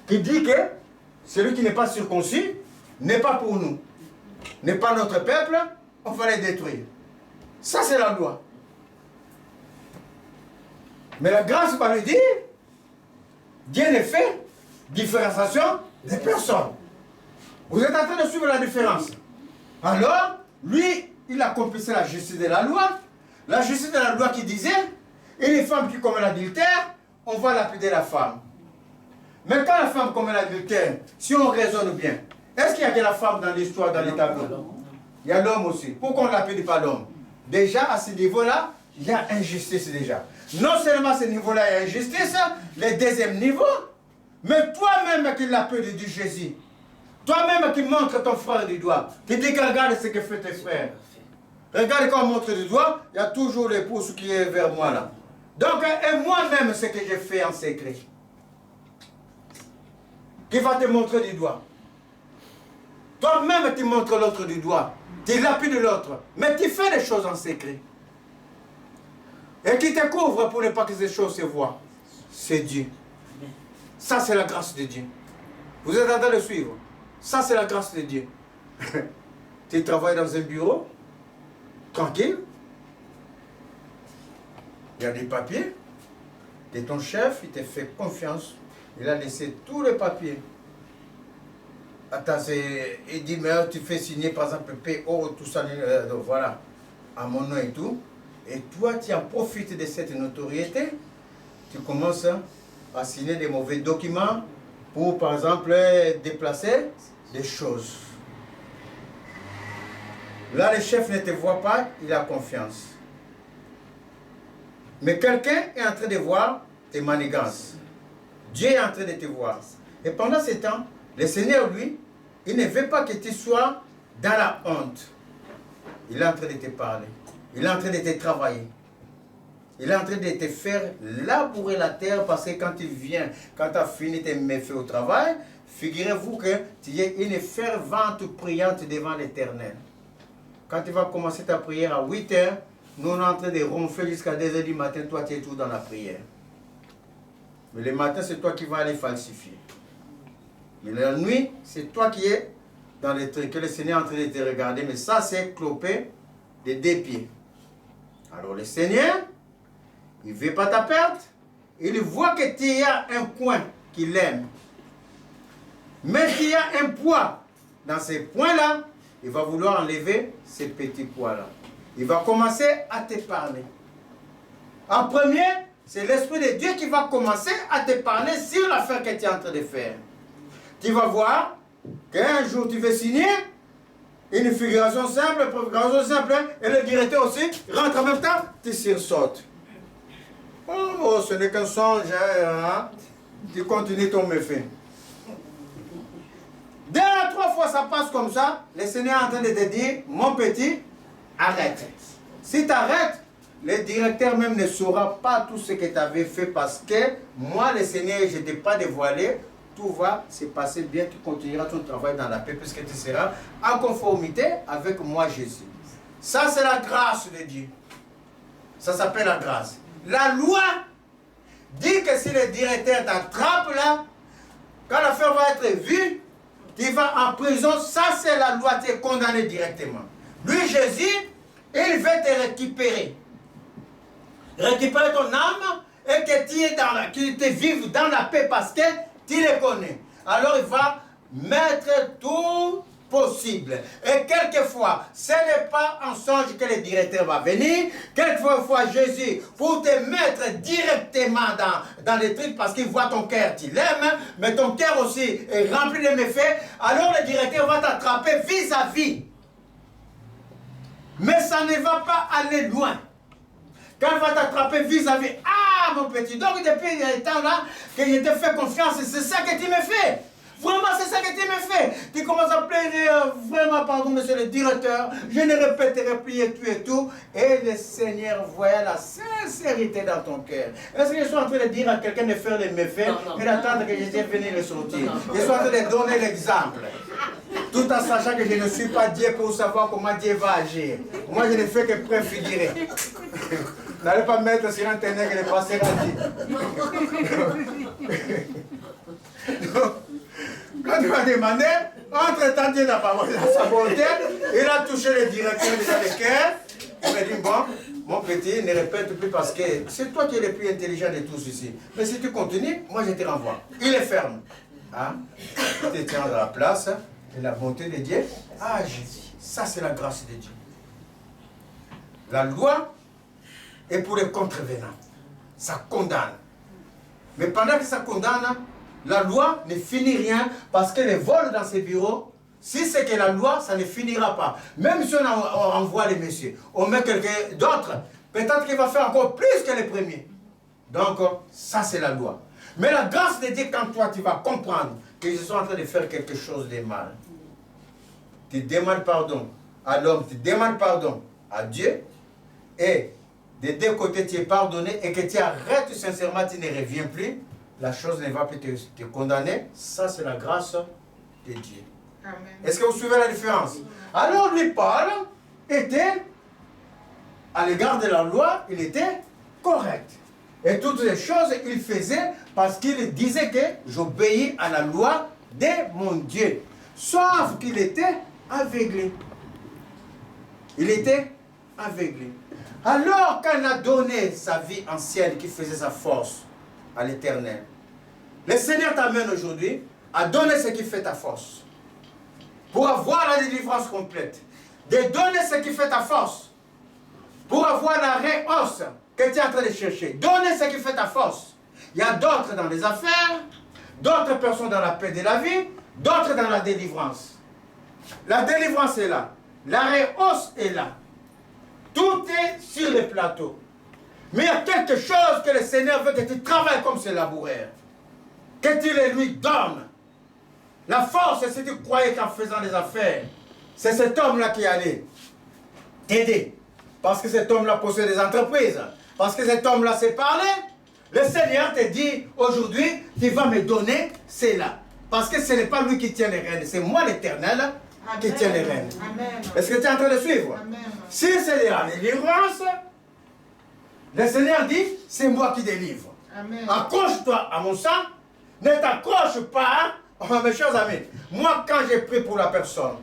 qui dit que celui qui n'est pas circoncis n'est pas pour nous, n'est pas notre peuple, on va les détruire. Ça c'est la loi. Mais la grâce va lui dire, Dieu ne fait différenciation des personnes. Vous êtes en train de suivre la différence. Alors, lui, il accomplissait la justice de la loi. La justice de la loi qui disait, une femme qui commet l'adultère, on va lapider la femme. Mais quand la femme commet l'adultère, si on raisonne bien, est-ce qu'il y a que la femme dans l'histoire, dans les tableaux? Il y a l'homme aussi. Pourquoi on ne lapide pas l'homme? Déjà, à ce niveau-là, il y a injustice déjà. Non seulement à ce niveau-là, il y a injustice, le deuxième niveau, mais toi-même qui l'appelles du Jésus, toi-même qui montres ton frère du doigt, tu dis que regarde ce que fait tes frères. Regarde quand on montre du doigt, il y a toujours le pouce qui est vers moi là. Donc, et moi-même ce que j'ai fait en secret, qui va te montrer du doigt. Toi-même tu montres l'autre du doigt, tu lapides l'autre, mais tu fais des choses en secret. Et qui te couvre pour ne pas que ces choses se voient. C'est Dieu. Ça, c'est la grâce de Dieu. Vous êtes en train de suivre. Ça, c'est la grâce de Dieu. Tu travailles dans un bureau, tranquille. Il y a des papiers. Et ton chef, il te fait confiance. Il a laissé tous les papiers. Attends, il dit, mais tu fais signer par exemple PO, tout ça, donc voilà, à mon nom et tout. Et toi, tu en profites de cette notoriété. Tu commences à signer des mauvais documents pour, par exemple, déplacer des choses. Là, le chef ne te voit pas, il a confiance. Mais quelqu'un est en train de voir tes manigances. Dieu est en train de te voir. Et pendant ce temps, le Seigneur, lui, il ne veut pas que tu sois dans la honte. Il est en train de te parler. Il est en train de te travailler. Il est en train de te faire labourer la terre parce que quand tu viens, quand tu as fini tes méfaits au travail, figurez-vous que tu es une fervente priante devant l'Éternel. Quand tu vas commencer ta prière à 8 heures, nous on est en train de ronfler jusqu'à 2 heures du matin, toi tu es tout dans la prière. Mais le matin, c'est toi qui vas aller falsifier. Mais la nuit, c'est toi qui es dans les trucs que le Seigneur est en train de te regarder. Mais ça, c'est clopé de 2 pieds. Alors le Seigneur, il ne veut pas ta perte. Il voit que tu as un coin qu'il aime. Mais qu'il y a un poids. Dans ces points-là, il va vouloir enlever ces petits poids-là. Il va commencer à te parler. En premier, c'est l'Esprit de Dieu qui va commencer à te parler sur l'affaire que tu es en train de faire. Tu vas voir qu'un jour tu veux signer une figuration simple, et le directeur aussi rentre en même temps, tu sursautes. Oh, ce n'est qu'un songe, hein? Tu continues ton méfait. 2 à 3 fois ça passe comme ça, le Seigneur est en train de te dire, mon petit, arrête. Si tu arrêtes, le directeur même ne saura pas tout ce que tu avais fait parce que moi, le Seigneur, je ne t'ai pas dévoilé. Tout va se passer bien, tu continueras ton travail dans la paix puisque tu seras en conformité avec moi, Jésus. Ça, c'est la grâce de Dieu. Ça s'appelle la grâce. La loi dit que si le directeur t'attrape là, quand l'affaire va être vue, tu vas en prison. Ça, c'est la loi, tu es condamné directement. Lui, Jésus, il veut te récupérer. Récupérer ton âme et que tu te vives dans la paix parce que tu les connais. Alors il va mettre tout possible. Et quelquefois, ce n'est pas un songe que le directeur va venir. Quelquefois, Jésus, pour te mettre directement dans les trucs parce qu'il voit ton cœur, tu l'aimes, mais ton cœur aussi est rempli de méfaits. Alors le directeur va t'attraper vis-à-vis. Mais ça ne va pas aller loin. Quand il va t'attraper vis-à-vis, ah mon petit, donc depuis le temps là, que je te fais confiance, c'est ça que tu me fais. Vraiment, c'est ça que tu me fais. Tu commences à plaider, vraiment, pardon, monsieur le directeur, je ne répéterai plus et tout. Et le Seigneur voyait la sincérité dans ton cœur. Est-ce que je suis en train de dire à quelqu'un de faire les méfaits et d'attendre que Jésus vienne le sortir? Je suis en train de donner l'exemple. Tout en sachant que je ne suis pas Dieu pour savoir comment Dieu va agir. Moi, je ne fais que préfigurer. N'allez pas mettre sur Internet que le pasteur a dit. Quand tu vas demander, entre-temps, Dieu n'a pas dans sa volonté, il a touché le directeur dans le cœur. Il m'a dit, bon, mon petit, ne répète plus parce que c'est toi qui es le plus intelligent de tous ici. Mais si tu continues, moi je te renvoie. Il est ferme. Hein? Tu te tiens dans la place et la bonté de Dieu agit. Ça, c'est la grâce de Dieu. La loi est pour les contrevenants. Ça condamne. Mais pendant que ça condamne, la loi ne finit rien parce que les vols dans ces bureaux, si c'est que la loi, ça ne finira pas. Même si on envoie les messieurs, on met quelqu'un d'autre, peut-être qu'il va faire encore plus que les premiers. Donc, ça c'est la loi. Mais la grâce de Dieu, quand toi tu vas comprendre que je suis en train de faire quelque chose de mal, tu demandes pardon à l'homme, tu demandes pardon à Dieu, et des 2 côtés tu es pardonné et que tu arrêtes sincèrement, tu ne reviens plus, la chose ne va plus te condamner. Ça, c'est la grâce de Dieu. Est-ce que vous suivez la différence? Alors, lui, Paul, était, à l'égard de la loi, il était correct. Et toutes les choses, il faisait parce qu'il disait que j'obéis à la loi de mon Dieu. Sauf qu'il était aveuglé. Il était aveuglé. Alors, quand il a donné sa vie ancienne qui faisait sa force à l'Éternel, le Seigneur t'amène aujourd'hui à donner ce qui fait ta force. Pour avoir la délivrance complète. De donner ce qui fait ta force. Pour avoir la réhausse que tu es en train de chercher. Donner ce qui fait ta force. Il y a d'autres dans les affaires, d'autres personnes dans la paix de la vie, d'autres dans la délivrance. La délivrance est là. La réhausse est là. Tout est sur le plateau. Mais il y a quelque chose que le Seigneur veut que tu travailles comme ce laboureur. Que tu les lui donnes. La force, c'est si tu croyais qu'en faisant des affaires, c'est cet homme-là qui allait t'aider. Parce que cet homme-là possède des entreprises. Parce que cet homme-là sait parler. Le Seigneur te dit aujourd'hui, tu vas me donner cela. Parce que ce n'est pas lui qui tient les rênes, c'est moi l'Éternel qui tient les rênes. Est-ce que tu es en train de suivre? Amen. Si c'est la délivrance, le Seigneur dit, c'est moi qui délivre. Accroche-toi à mon sang, ne t'accroche pas, mes chers amis. Moi, quand j'ai pris pour la personne,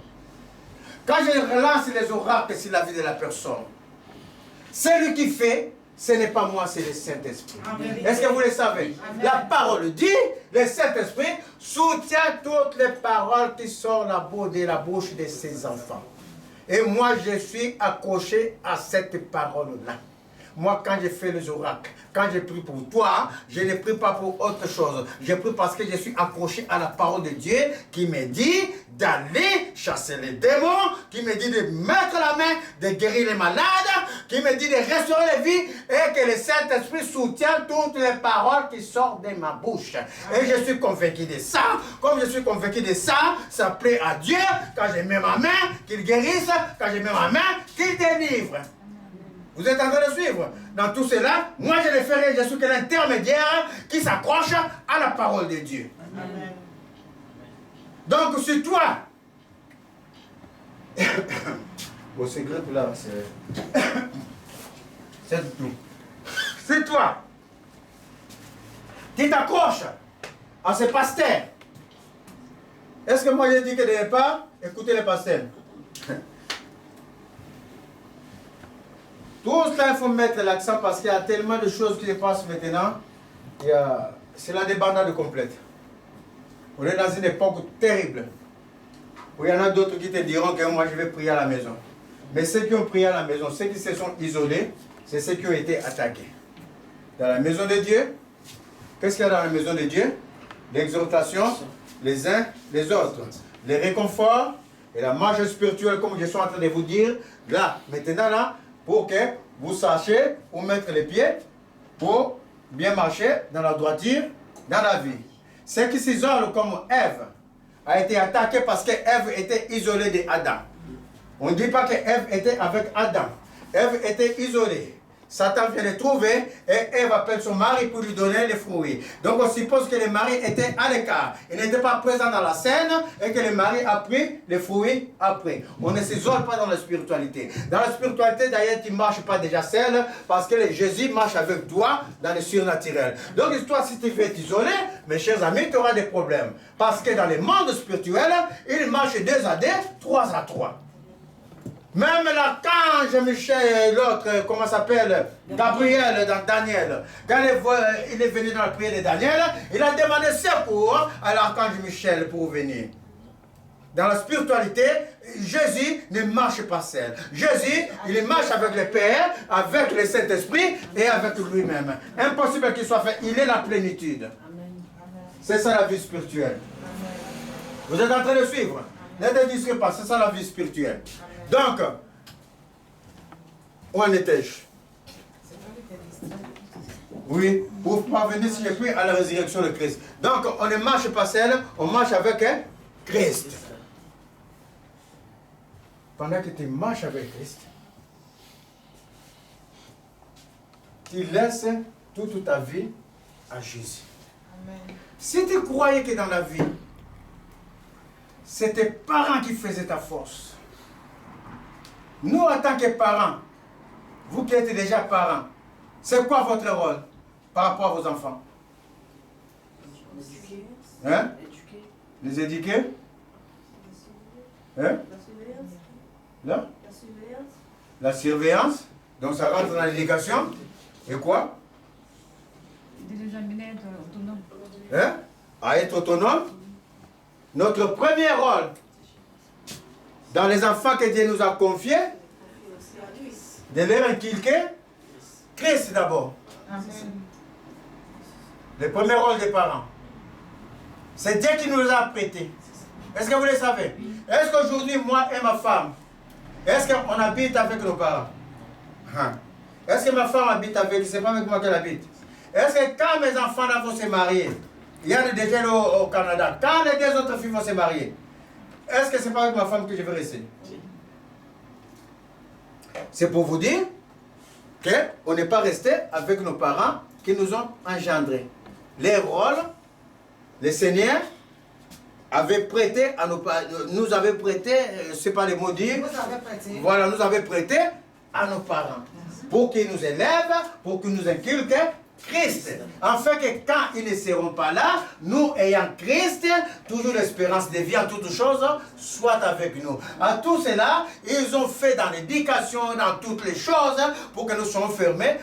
quand je relance les oracles sur la vie de la personne, celui qui fait, ce n'est pas moi, c'est le Saint-Esprit. Est-ce que vous le savez? Amen. La parole dit, le Saint-Esprit soutient toutes les paroles qui sortent de la bouche de ses enfants. Et moi, je suis accroché à cette parole-là. Moi, quand j'ai fait les oracles, quand j'ai pris pour toi, je ne prie pas pour autre chose. Je prie parce que je suis accroché à la parole de Dieu qui me dit d'aller chasser les démons, qui me dit de mettre la main, de guérir les malades, qui me dit de restaurer les vies et que le Saint-Esprit soutient toutes les paroles qui sortent de ma bouche. Et je suis convaincu de ça. Comme je suis convaincu de ça, ça plaît à Dieu quand je mets ma main, qu'il guérisse, quand je mets ma main, qu'il délivre. Vous êtes en train de suivre? Dans tout cela, moi je le ferai, je suis que l'intermédiaire qui s'accroche à la parole de Dieu. Amen. Donc c'est toi. Bon, c'est grave là, c'est tout. C'est toi. Tu t'accroches à ce pasteur. Est-ce que moi j'ai dit que de ne pas écouter les pasteurs? Tout ça, il faut mettre l'accent parce qu'il y a tellement de choses qui se passent maintenant. C'est la débandade complète. On est dans une époque terrible. Où il y en a d'autres qui te diront que moi je vais prier à la maison. Mais ceux qui ont prié à la maison, ceux qui se sont isolés, c'est ceux qui ont été attaqués. Dans la maison de Dieu, qu'est-ce qu'il y a dans la maison de Dieu? L'exhortation, les uns les autres. Les réconforts et la marche spirituelle, comme je suis en train de vous dire, là, maintenant là, pour que vous sachiez où mettre les pieds pour bien marcher dans la droiture, dans la vie. Ceux qui s'isolent comme Ève a été attaquée parce qu'Ève était isolée d'Adam. On ne dit pas qu'Ève était avec Adam. Ève était isolée. Satan vient le trouver et Ève appelle son mari pour lui donner les fruits. Donc on suppose que le mari était à l'écart. Il n'était pas présent dans la scène et que le mari a pris les fruits après. On ne s'isole pas dans la spiritualité. Dans la spiritualité, d'ailleurs, tu ne marches pas déjà seul parce que Jésus marche avec toi dans le surnaturel. Donc toi, si tu veux t'isoler, mes chers amis, tu auras des problèmes. Parce que dans le monde spirituel, il marche 2 à 2, 3 à 3. Même l'archange Michel, l'autre, comment s'appelle, Gabriel dans Daniel, quand il est venu dans la prière de Daniel, il a demandé secours à l'archange Michel pour venir. Dans la spiritualité, Jésus ne marche pas seul. Jésus, il marche avec le Père, avec le Saint-Esprit et avec lui-même. Impossible qu'il soit fait, il est la plénitude. C'est ça la vie spirituelle. Vous êtes en train de suivre? Ne te distraitez pas, c'est ça la vie spirituelle. Donc, où en étais-je? Oui, pour parvenir, si je puis, à la résurrection de Christ. Donc, on ne marche pas seul, on marche avec Christ. Pendant que tu marches avec Christ, tu laisses toute ta vie à Jésus. Amen. Si tu croyais que dans la vie, c'est tes parents qui faisaient ta force, nous, en tant que parents, vous qui êtes déjà parents, c'est quoi votre rôle par rapport à vos enfants? Hein? Les éduquer? Hein? Là? La surveillance. Donc ça rentre dans l'éducation. Et quoi? De les amener à être autonomes. Hein? À être autonome. Notre premier rôle dans les enfants que Dieu nous a confiés, de leur inculquer Christ d'abord. Le premier rôle des parents. C'est Dieu qui nous les a prêtés. Est-ce que vous le savez? Est-ce qu'aujourd'hui, moi et ma femme, est-ce qu'on habite avec nos parents? Est-ce que ma femme habite avec, c'est pas avec moi qu'elle habite? Est-ce que quand mes enfants là vont se marier, il y a des jeunes au Canada, quand les deux autres filles vont se marier, est-ce que c'est pas avec ma femme que je vais rester? C'est pour vous dire qu'on n'est pas resté avec nos parents qui nous ont engendrés. Les rôles, le Seigneur avait prêté à nos parents, nous avait prêté, c'est pas les mots dire, Vous avez prêté. voilà, nous avait prêté à nos parents pour qu'ils nous élèvent, pour qu'ils nous inculquent Christ. Afin que quand ils ne seront pas là, nous ayant Christ, toujours l'espérance de vie en toutes choses, soit avec nous. À tout cela, ils ont fait dans l'éducation, dans toutes les choses, pour que nous soyons formés,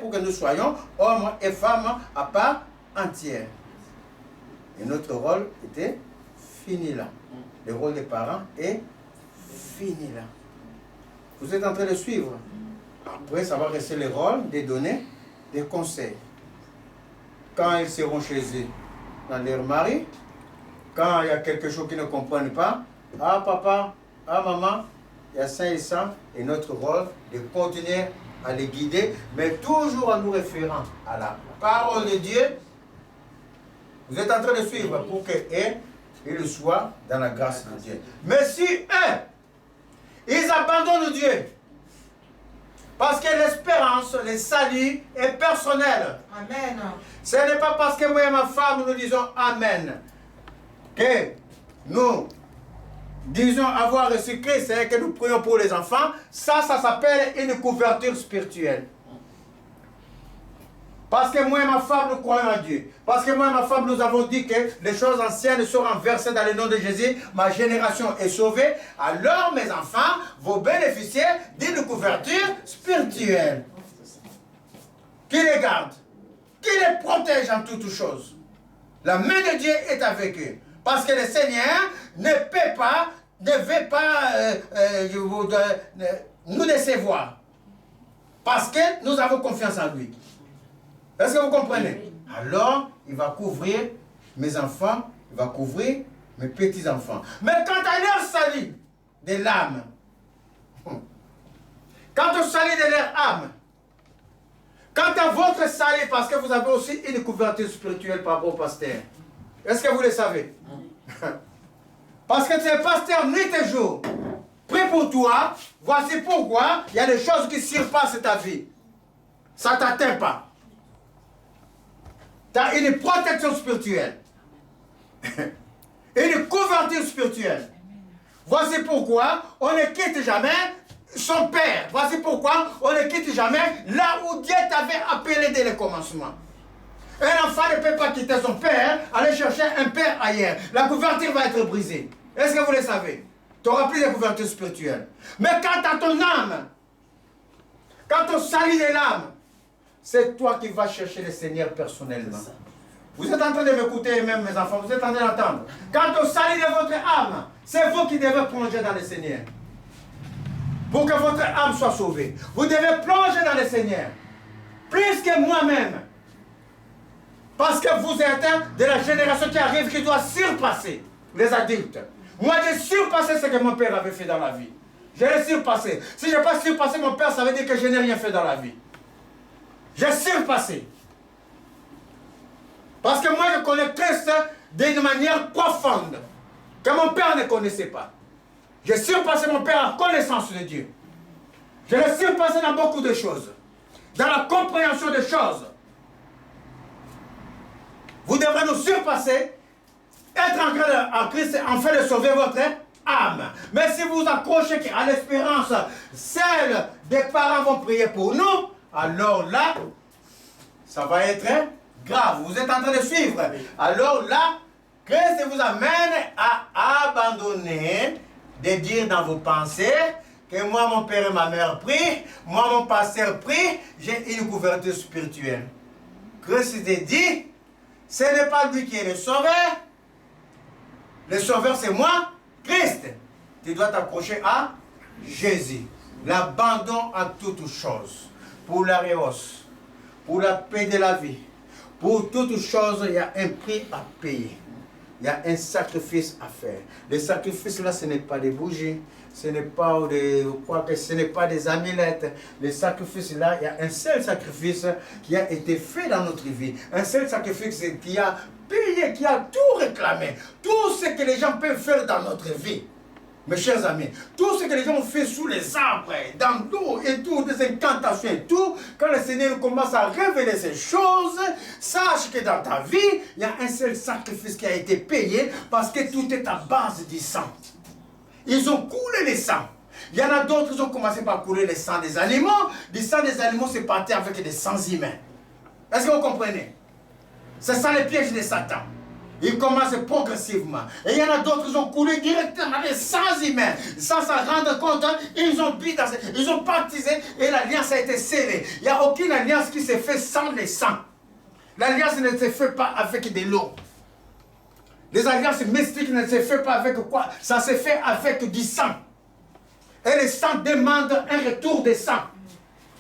pour que nous soyons hommes et femmes à part entière. Et notre rôle était fini là. Le rôle des parents est fini là. Vous êtes en train de suivre. Après, ça va rester le rôle de donner des conseils. Quand ils seront chez eux, dans leur mari, quand il y a quelque chose qu'ils ne comprennent pas, ah papa, ah maman, il y a ça et ça, et notre rôle de continuer à les guider, mais toujours en nous référant à la parole de Dieu. Vous êtes en train de suivre pour qu'ils soient dans la grâce de Dieu. Mais si eux, ils abandonnent Dieu, parce que l'espérance, le salut est personnel. Amen. Ce n'est pas parce que moi et ma femme nous disons Amen que nous disons avoir reçu Christ et que nous prions pour les enfants. Ça s'appelle une couverture spirituelle. Parce que moi et ma femme, nous croyons en Dieu. Parce que moi et ma femme, nous avons dit que les choses anciennes sont renversées dans le nom de Jésus. Ma génération est sauvée. Alors mes enfants vont bénéficier d'une couverture spirituelle. Qui les garde, qui les protège en toutes choses. La main de Dieu est avec eux. Parce que le Seigneur ne peut pas, ne veut pas nous décevoir. Parce que nous avons confiance en lui. Est-ce que vous comprenez? Alors, il va couvrir mes enfants, il va couvrir mes petits-enfants. Mais quant à leur salut de l'âme, quant au salut de leur âme, quant à votre salut, parce que vous avez aussi une couverture spirituelle par rapport au pasteur. Est-ce que vous le savez? Parce que c'est le pasteur nuit et jour. Prie pour toi, voici pourquoi il y a des choses qui surpassent ta vie. Ça ne t'atteint pas. Tu as une protection spirituelle. Une couverture spirituelle. Voici pourquoi on ne quitte jamais son père. Voici pourquoi on ne quitte jamais là où Dieu t'avait appelé dès le commencement. Un enfant ne peut pas quitter son père, aller chercher un père ailleurs. La couverture va être brisée. Est-ce que vous le savez? Tu n'auras plus de couverture spirituelle. Mais quant à ton âme, quant au salut de l'âme, c'est toi qui vas chercher le Seigneur personnellement. Vous êtes en train de m'écouter, même mes enfants, vous êtes en train d'entendre. Quant au salut de votre âme, c'est vous qui devez plonger dans le Seigneur. Pour que votre âme soit sauvée. Vous devez plonger dans le Seigneur. Plus que moi-même. Parce que vous êtes de la génération qui arrive, qui doit surpasser les adultes. Moi, j'ai surpassé ce que mon père avait fait dans la vie. Je l'ai surpassé. Si je n'ai pas surpassé mon père, ça veut dire que je n'ai rien fait dans la vie. J'ai surpassé. Parce que moi, je connais Christ d'une manière profonde, que mon père ne connaissait pas. J'ai surpassé mon père en connaissance de Dieu. Je l'ai surpassé dans beaucoup de choses. Dans la compréhension des choses. Vous devrez nous surpasser, être en Christ, afin de sauver votre âme. Mais si vous accrochez à l'espérance, celle des parents vont prier pour nous, alors là, ça va être grave. Vous êtes en train de suivre. Alors là, Christ vous amène à abandonner, de dire dans vos pensées que moi, mon père et ma mère prient, moi, mon pasteur prie, j'ai une couverture spirituelle. Christ te dit, ce n'est pas lui qui est le sauveur. Le sauveur, c'est moi, Christ. Tu dois t'accrocher à Jésus. L'abandon à toutes choses. Pour la réhausse, pour la paix de la vie. Pour toutes choses, il y a un prix à payer. il y a un sacrifice à faire. Le sacrifice là, ce n'est pas des bougies, ce n'est pas ce n'est pas des amulettes. Le sacrifice là, il y a un seul sacrifice qui a été fait dans notre vie. Un seul sacrifice qui a payé, qui a tout réclamé. Tout ce que les gens peuvent faire dans notre vie. Mes chers amis, tout ce que les gens ont fait sous les arbres, dans l'eau et tout, des incantations et tout, quand le Seigneur commence à révéler ces choses, sache que dans ta vie, il y a un seul sacrifice qui a été payé parce que tout est à base du sang. Ils ont coulé le sang. Il y en a d'autres qui ont commencé par couler le sang des animaux. Du sang des animaux, c'est parti avec des sangs humains. Est-ce que vous comprenez? C'est ça le piège de Satan. Il commence progressivement. Et il y en a d'autres qui ont coulé directement avec sans humains. Sans s'en rendre compte, ils ont ils ont baptisé et l'alliance a été scellée. Il n'y a aucune alliance qui se fait sans le sang. L'alliance ne se fait pas avec de l'eau. Les alliances mystiques ne se font pas avec quoi? Ça se fait avec du sang. Et le sang demande un retour de sang.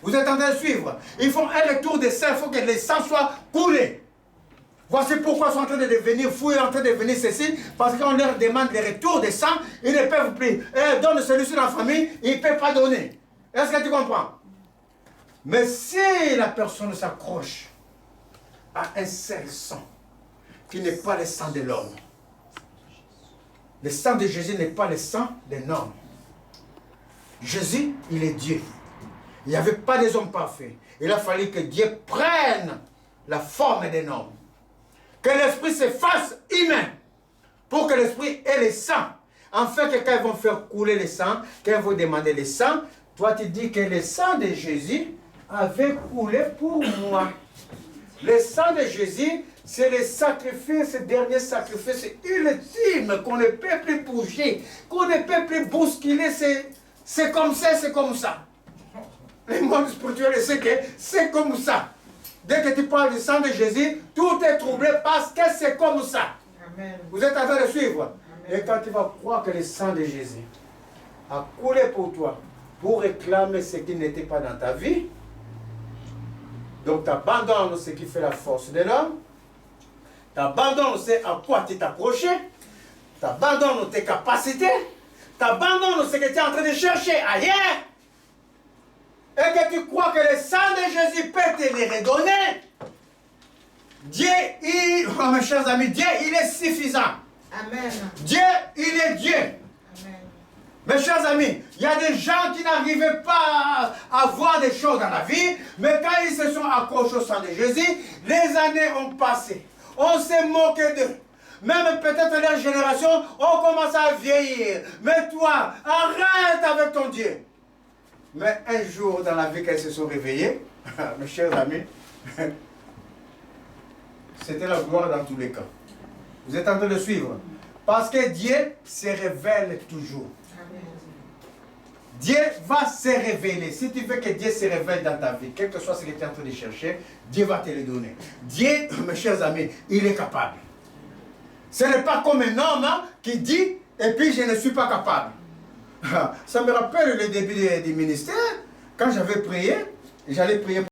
Vous êtes en train de suivre? Ils font un retour de sang, il faut que le sang soit coulé. Voici pourquoi ils sont en train de devenir fous et en train de devenir ceci, parce qu'on leur demande le retour de sang, ils ne peuvent plus. Donne celui-ci dans la famille, ils ne peuvent pas donner. Est-ce que tu comprends? Mais si la personne s'accroche à un seul sang, qui n'est pas le sang de l'homme, le sang de Jésus n'est pas le sang d'un homme. Jésus, il est Dieu. Il n'y avait pas des hommes parfaits. Il a fallu que Dieu prenne la forme d'un homme. Que l'esprit se fasse humain. Pour que l'esprit ait le sang. En fait, que quand ils vont faire couler le sang, quand ils vont demander le sang, toi tu dis que le sang de Jésus avait coulé pour moi. Le sang de Jésus, c'est le sacrifice, le dernier sacrifice ultime qu'on ne peut plus bouger, qu'on ne peut plus bousculer. C'est comme ça, c'est comme ça. Le monde spirituel sait que c'est comme ça. Dès que tu parles du sang de Jésus, tout est troublé parce que c'est comme ça. Amen. Vous êtes en train de suivre? Amen. Et quand tu vas croire que le sang de Jésus a coulé pour toi, pour réclamer ce qui n'était pas dans ta vie, donc tu abandonnes ce qui fait la force de l'homme, tu abandonnes ce à quoi tu t'accrochais, tu abandonnes tes capacités, tu abandonnes ce que tu es en train de chercher ailleurs, et que tu crois que le sang de Jésus peut te les redonner. Dieu, mes chers amis, Dieu, il est suffisant. Amen. Dieu, il est Dieu. Amen. Mes chers amis, il y a des gens qui n'arrivaient pas à voir des choses dans la vie, mais quand ils se sont accrochés au sang de Jésus, les années ont passé. On s'est moqué d'eux. Même peut-être leur génération ont commencé à vieillir. Mais toi, arrête avec ton Dieu. Mais un jour dans la vie qu'elles se sont réveillées, mes chers amis, c'était la gloire dans tous les cas. Vous êtes en train de suivre? Parce que Dieu se révèle toujours. Amen. Dieu va se révéler. Si tu veux que Dieu se révèle dans ta vie, quel que soit ce que tu es en train de chercher, Dieu va te le donner. Dieu, mes chers amis, il est capable. Ce n'est pas comme un homme qui dit, et puis je ne suis pas capable. Ça me rappelle le début du ministère, quand j'avais prié, j'allais prier